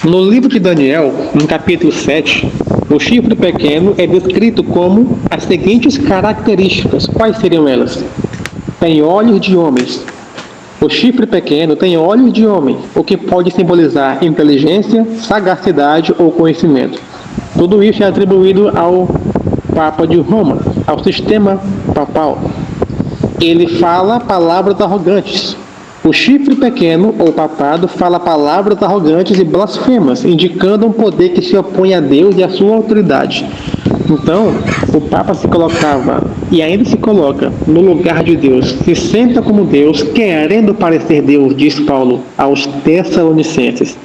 no livro de Daniel, no capítulo 7, o chifre pequeno é descrito como as seguintes características. Quais seriam elas? Tem olhos de homens. O chifre pequeno tem olhos de homem, o que pode simbolizar inteligência, sagacidade ou conhecimento. Tudo isso é atribuído ao Papa de Roma, ao sistema papal. Ele fala palavras arrogantes. O chifre pequeno, ou papado, fala palavras arrogantes e blasfemas, indicando um poder que se opõe a Deus e à sua autoridade. Então, o Papa se colocava, e ainda se coloca, no lugar de Deus, se senta como Deus, querendo parecer Deus, diz Paulo aos Tessalonicenses.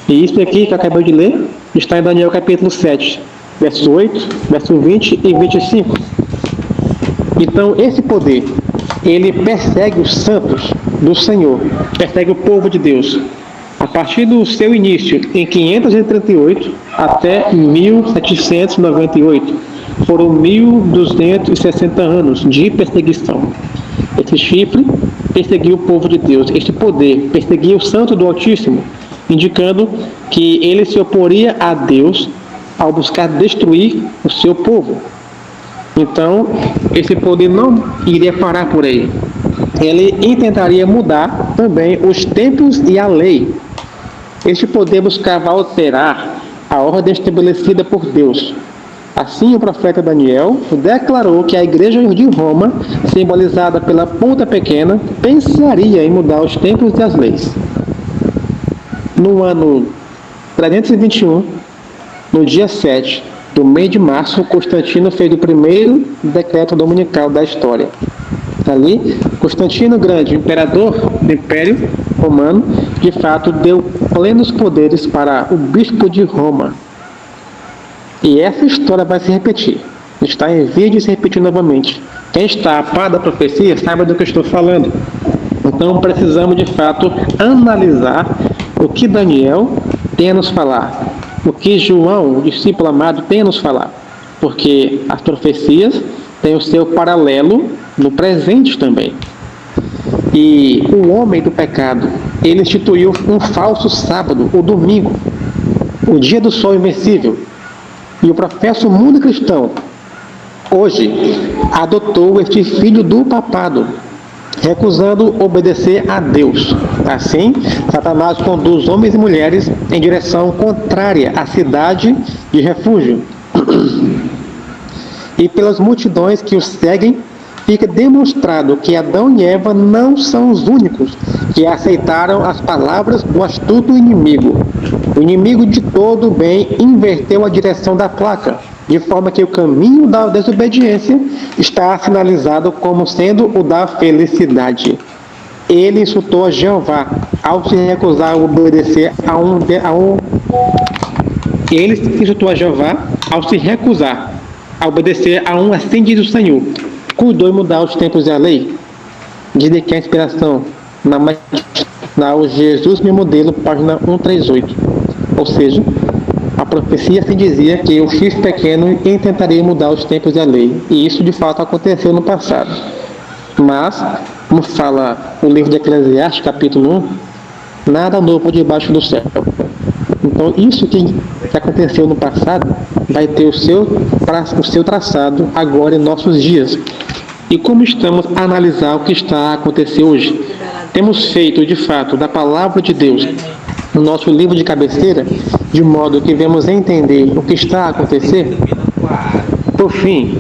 E isso aqui que eu acabei de ler está em Daniel capítulo 7, verso 8, verso 20 e 25. Então, esse poder, ele persegue os santos do Senhor, persegue o povo de Deus, a partir do seu início, em 538 até 1798. Foram 1260 anos de perseguição. Esse chifre perseguiu o povo de Deus, este poder perseguiu o santo do Altíssimo, indicando que ele se oporia a Deus ao buscar destruir o seu povo. Então, esse poder não iria parar por aí. Ele intentaria mudar também os tempos e a lei. Este poder buscava alterar a ordem estabelecida por Deus. Assim, o profeta Daniel declarou que a igreja de Roma, simbolizada pela ponta pequena, pensaria em mudar os tempos e as leis. No ano 321, no dia 7 do mês de março, Constantino fez o primeiro decreto dominical da história. Ali, Constantino Grande, imperador do Império Romano, de fato deu plenos poderes para o bispo de Roma. E essa história vai se repetir. Está em vez de se repetir novamente. Quem está a par da profecia sabe do que eu estou falando. Então precisamos de fato analisar o que Daniel tem a nos falar, o que João, o discípulo amado, tem a nos falar. Porque as profecias têm o seu paralelo no presente também. E o homem do pecado, ele instituiu um falso sábado, o domingo, o dia do sol invencível. E o professo mundo cristão, hoje, adotou este filho do papado, recusando obedecer a Deus. Assim, Satanás conduz homens e mulheres em direção contrária à cidade de refúgio. E pelas multidões que os seguem, fica demonstrado que Adão e Eva não são os únicos que aceitaram as palavras do astuto inimigo. O inimigo de todo o bem inverteu a direção da placa, de forma que o caminho da desobediência está sinalizado como sendo o da felicidade. Ele insultou a Jeová ao se recusar a obedecer Ele insultou a Jeová ao se recusar a obedecer a um assim diz o Senhor. Cuidou em mudar os tempos e a lei? Diz que a inspiração na O Jesus Meu Modelo, página 138. Ou seja, a profecia se dizia que o chifre pequeno intentaria mudar os tempos e a lei. E isso de fato aconteceu no passado. Mas, como fala o livro de Eclesiastes, capítulo 1, nada novo debaixo do céu. Então, isso que aconteceu no passado vai ter o seu traçado agora em nossos dias. E como estamos a analisar o que está a acontecer hoje? Temos feito, de fato, da palavra de Deus no nosso livro de cabeceira, de modo que vamos entender o que está a acontecer? Por fim,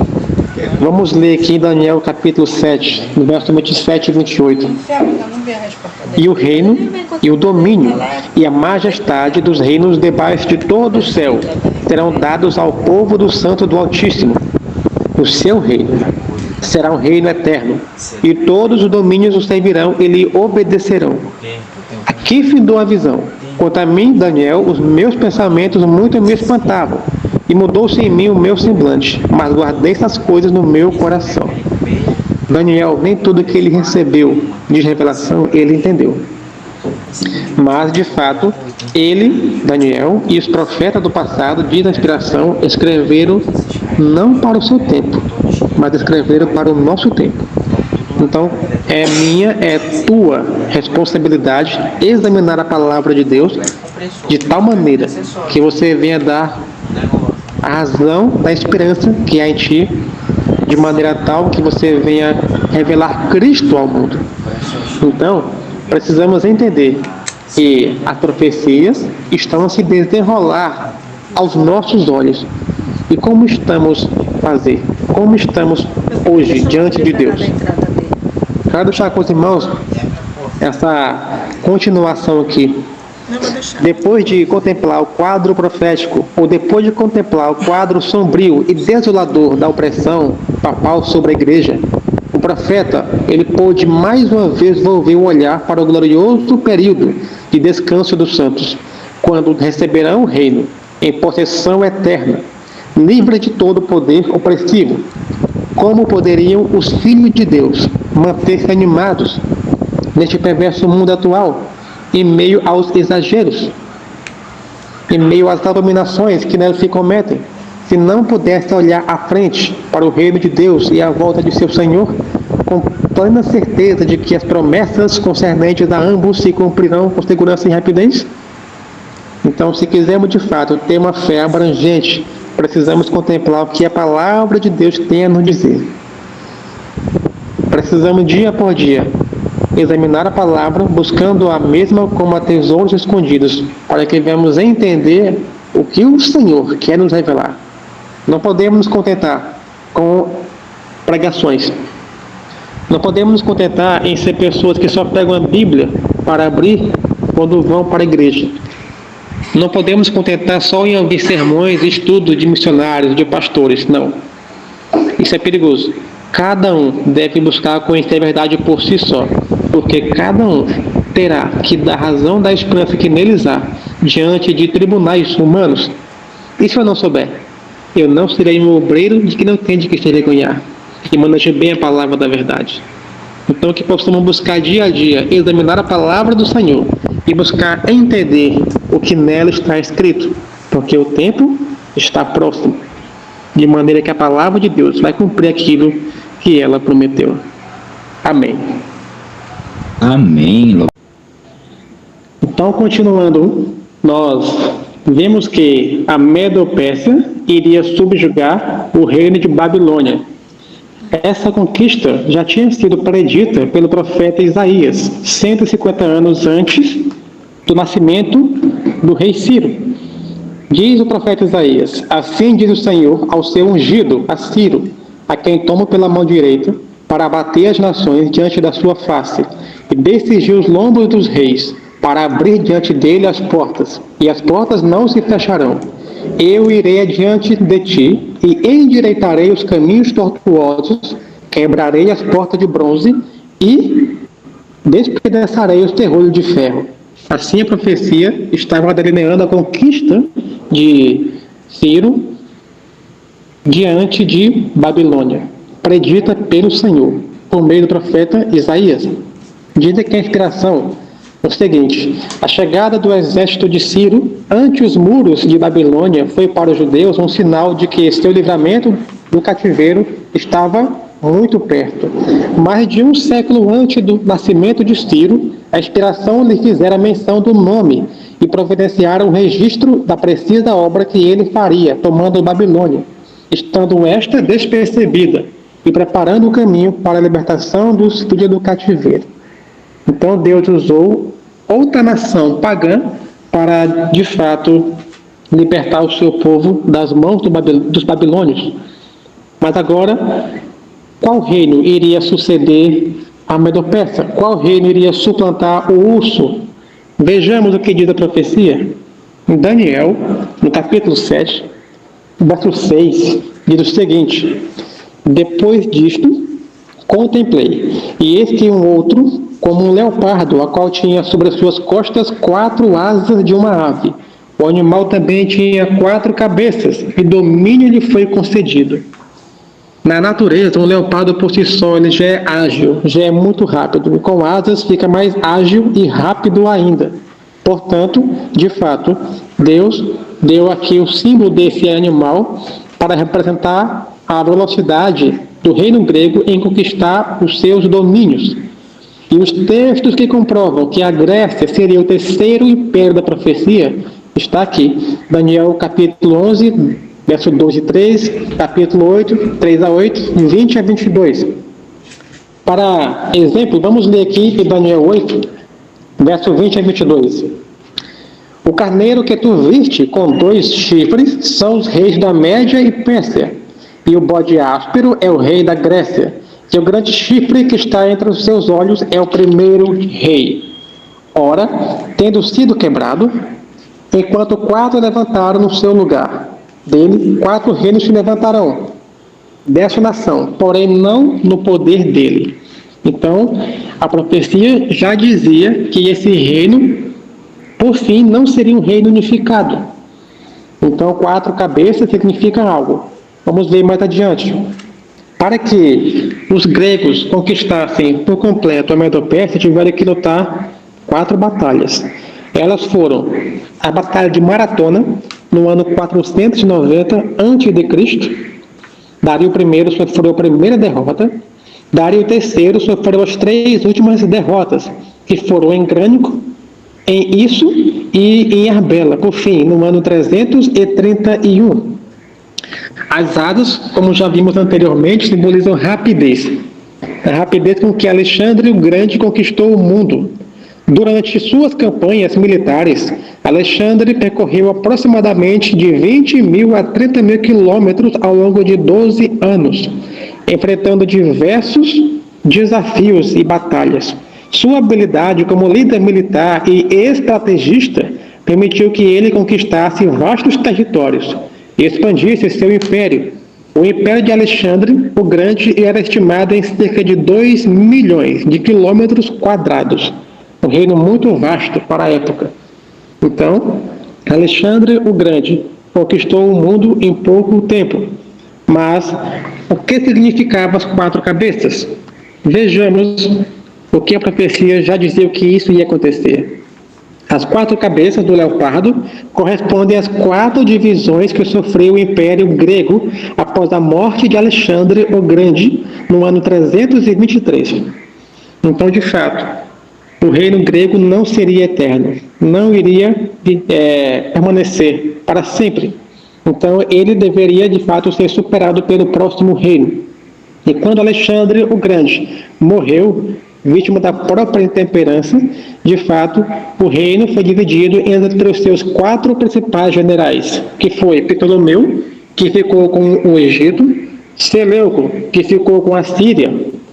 vamos ler aqui em Daniel capítulo 7, no verso 27 e 28. E o reino, e o domínio, e a majestade dos reinos debaixo de todo o céu serão dados ao povo do Santo do Altíssimo. O seu reino será um reino eterno, e todos os domínios o servirão e lhe obedecerão. Aqui findou a visão. Quanto a mim, Daniel, os meus pensamentos muito me espantavam, e mudou-se em mim o meu semblante, mas guardei essas coisas no meu coração. Daniel, nem tudo que ele recebeu de revelação, ele entendeu. Mas, de fato, ele, Daniel, e os profetas do passado, diz a inspiração, escreveram não para o seu tempo, mas escreveram para o nosso tempo. Então, é minha, é tua responsabilidade examinar a palavra de Deus de tal maneira que você venha dar a razão da esperança que há em ti, de maneira tal que você venha revelar Cristo ao mundo. Então, precisamos entender que as profecias estão a se desenrolar aos nossos olhos. E como estamos a fazer? Como estamos hoje diante de Deus? Quero deixar com os irmãos essa continuação aqui. Depois de contemplar o quadro profético, ou depois de contemplar o quadro sombrio e desolador da opressão papal sobre a igreja, o profeta, ele pôde mais uma vez volver o olhar para o glorioso período de descanso dos santos, quando receberão o reino em possessão eterna, livre de todo poder opressivo. Como poderiam os filhos de Deus manter-se animados neste perverso mundo atual, em meio aos exageros, em meio às abominações que nelas se cometem, se não pudesse olhar à frente para o reino de Deus e à volta de seu Senhor, com plena certeza de que as promessas concernentes a ambos se cumprirão com segurança e rapidez? Então, se quisermos de fato ter uma fé abrangente, precisamos contemplar o que a palavra de Deus tem a nos dizer. Precisamos, dia após dia, examinar a palavra, buscando a mesma como a tesouros escondidos, para que venhamos entender o que o Senhor quer nos revelar. Não podemos nos contentar com pregações. Não podemos nos contentar em ser pessoas que só pegam a Bíblia para abrir quando vão para a igreja. Não podemos nos contentar só em ouvir sermões, estudos de missionários, de pastores. Não. Isso é perigoso. Cada um deve buscar conhecer a verdade por si só, porque cada um terá que dar razão da esperança que neles há diante de tribunais humanos. E se eu não souber? Eu não serei um obreiro de que não tem de que se envergonhar e maneje bem a palavra da verdade. Então, que possamos buscar dia a dia, examinar a palavra do Senhor e buscar entender o que nela está escrito, porque o tempo está próximo, de maneira que a palavra de Deus vai cumprir aquilo que ela prometeu. Amém. Amém. Então, continuando, nós vemos que a Medo-Pérsia iria subjugar o reino de Babilônia. Essa conquista já tinha sido predita pelo profeta Isaías, 150 anos antes do nascimento do rei Ciro. Diz o profeta Isaías: assim diz o Senhor ao seu ungido, a Ciro, a quem tomo pela mão direita, para abater as nações diante da sua face, e descigir os lombos dos reis, para abrir diante dele as portas, e as portas não se fecharão. Eu irei adiante de ti, e endireitarei os caminhos tortuosos, quebrarei as portas de bronze, e despedaçarei os terrolhos de ferro. Assim a profecia estava delineando a conquista de Ciro diante de Babilônia, predita pelo Senhor, por meio do profeta Isaías. Diz que a inspiração é o seguinte: a chegada do exército de Ciro ante os muros de Babilônia foi para os judeus um sinal de que seu livramento do cativeiro estava muito perto. Mais de um século antes do nascimento de Ciro, a inspiração lhe fizera menção do nome e providenciara o registro da precisa obra que ele faria, tomando Babilônia, estando esta despercebida e preparando o caminho para a libertação dos filhos do cativeiro. Então Deus usou outra nação pagã para, de fato, libertar o seu povo das mãos dos babilônios. Mas agora, qual reino iria suceder a Medo-Pérsia? Qual reino iria suplantar o urso? Vejamos o que diz a profecia. Em Daniel, no capítulo 7, verso 6, diz o seguinte: depois disto, contemplei, e eis que um outro, como um leopardo, a qual tinha sobre as suas costas 4 asas de uma ave. O animal também tinha 4 cabeças, e domínio lhe foi concedido. Na natureza, um leopardo por si só ele já é ágil, já é muito rápido, e com asas fica mais ágil e rápido ainda. Portanto, de fato, Deus deu aqui o símbolo desse animal para representar a velocidade do reino grego em conquistar os seus domínios. E os textos que comprovam que a Grécia seria o terceiro império da profecia está aqui. Daniel capítulo 11, verso 12 e 3, capítulo 8, 3 a 8, 20 a 22. Para exemplo, vamos ler aqui em Daniel 8, verso 20 a 22. O carneiro que tu viste com 2 chifres são os reis da Média e Pérsia, e o bode áspero é o rei da Grécia, e o grande chifre que está entre os seus olhos é o primeiro rei. Ora, tendo sido quebrado, enquanto 4 levantaram no seu lugar, dele 4 reinos se levantarão dessa nação, porém não no poder dele. Então, a profecia já dizia que esse reino, por fim, não seria um reino unificado. Então, 4 cabeças significam algo. Vamos ver mais adiante. Para que os gregos conquistassem por completo a Medo-Pérsia, tiveram que lutar 4 batalhas. Elas foram a Batalha de Maratona, no ano 490 a.C. Dario I sofreu a primeira derrota. Dario III sofreu as 3 últimas derrotas, que foram em Grânico, em Isso e em Arbela, por fim, no ano 331. As asas, como já vimos anteriormente, simbolizam rapidez. A rapidez com que Alexandre o Grande conquistou o mundo. Durante suas campanhas militares, Alexandre percorreu aproximadamente de 20 mil a 30 mil quilômetros ao longo de 12 anos, enfrentando diversos desafios e batalhas. Sua habilidade como líder militar e estrategista permitiu que ele conquistasse vastos territórios e expandisse seu império. O império de Alexandre o Grande era estimado em cerca de 2 milhões de quilômetros quadrados, um reino muito vasto para a época. Então, Alexandre o Grande conquistou o mundo em pouco tempo. Mas o que significavam as 4 cabeças? Vejamos o que a profecia já dizia que isso ia acontecer. As 4 cabeças do leopardo correspondem às 4 divisões que sofreu o Império Grego após a morte de Alexandre o Grande no ano 323. Então, de fato, o reino grego não seria eterno, não iria permanecer para sempre. Então, ele deveria, de fato, ser superado pelo próximo reino. E quando Alexandre o Grande morreu, vítima da própria intemperança, de fato, o reino foi dividido entre os seus 4 principais generais, que foi Ptolomeu, que ficou com o Egito, Seleuco, que ficou com a Síria,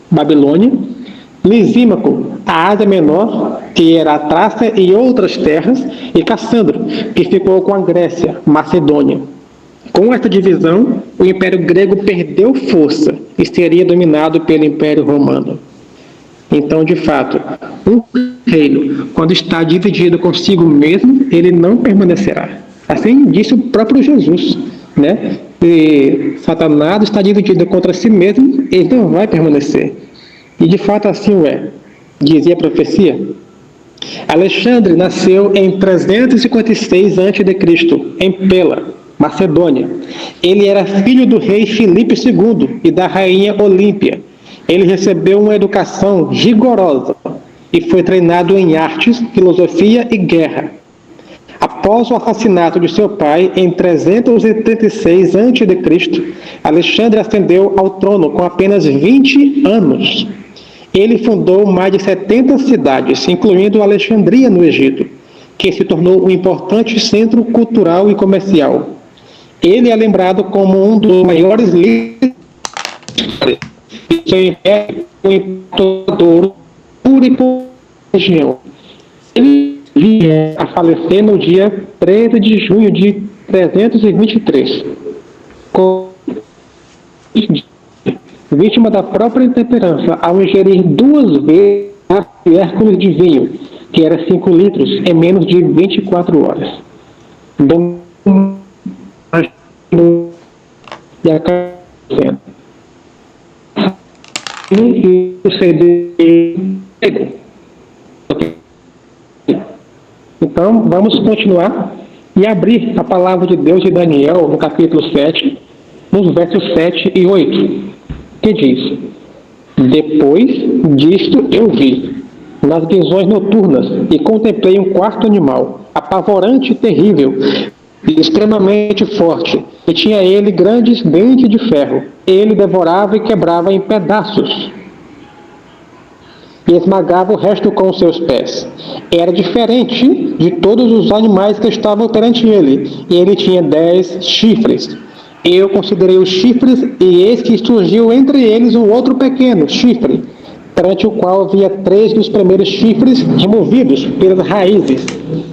Babilônia, Lisímaco, a Ásia Menor, que era a Trácia e outras terras, e Cassandro, que ficou com a Grécia, Macedônia. Com esta divisão, o Império Grego perdeu força e seria dominado pelo Império Romano. Então, de fato, um reino, quando está dividido consigo mesmo, ele não permanecerá. Assim disse o próprio Jesus, né? Se Satanás está dividido contra si mesmo, ele não vai permanecer. E de fato assim o é, dizia a profecia. Alexandre nasceu em 356 a.C., em Pela, Macedônia. Ele era filho do rei Filipe II e da rainha Olímpia. Ele recebeu uma educação rigorosa e foi treinado em artes, filosofia e guerra. Após o assassinato de seu pai, em 336 a.C., Alexandre ascendeu ao trono com apenas 20 anos. Ele fundou mais de 70 cidades, incluindo Alexandria, no Egito, que se tornou um importante centro cultural e comercial. Ele é lembrado como um dos maiores líderes do seu império, o imperador Púrico região. Ele viria a falecer no dia 13 de junho de 323, vítima da própria intemperança, ao ingerir 2 vezes de Hércules de vinho, que era 5 litros, em menos de 24 horas. E e o CD. Então, vamos continuar e abrir a palavra de Deus de Daniel, no capítulo 7, nos versos 7 e 8, que diz: Depois disto eu vi, nas visões noturnas, e contemplei um quarto animal, apavorante e terrível, e extremamente forte, e tinha ele grandes dentes de ferro. Ele devorava e quebrava em pedaços, e esmagava o resto com os seus pés. Era diferente de todos os animais que estavam perante ele, e ele tinha 10 chifres. Eu considerei os chifres, e eis que surgiu entre eles um outro pequeno chifre, perante o qual havia 3 dos primeiros chifres removidos pelas raízes.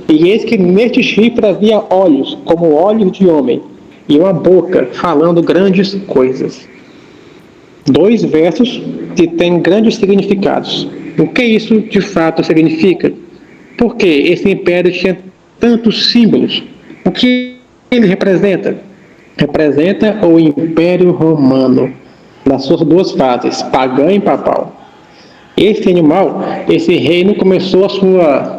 E eis que neste chifre havia olhos, como olhos de homem, e uma boca falando grandes coisas. 2 versos que têm grandes significados. O que isso de fato significa? Porque esse império tinha tantos símbolos. O que ele representa? Representa o Império Romano, nas suas 2 fases, pagã e papal. Esse animal, esse reino começou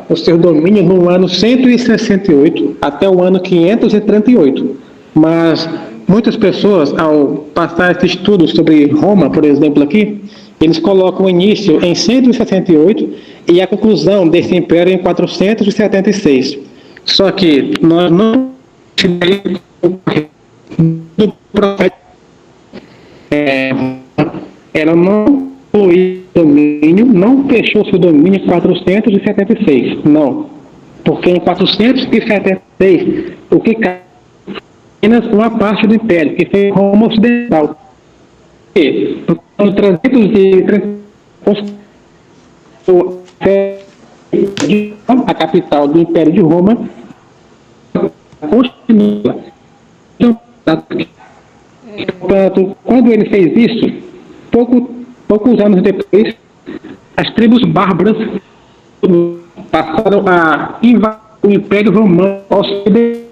o seu domínio no ano 168 até o ano 538. Mas muitas pessoas, ao passar esse estudo sobre Roma, por exemplo, aqui, eles colocam o início em 168 e a conclusão desse império em 476. Só que nós não do profeta, ela não foi domínio, não fechou seu domínio em 476, não. Porque em 476, o que cai apenas uma parte do império, que foi Roma Ocidental. E no ano 330, a capital do Império de Roma continua. Quando ele fez isso, poucos anos depois, as tribos bárbaras passaram a invadir o Império Romano Ocidental.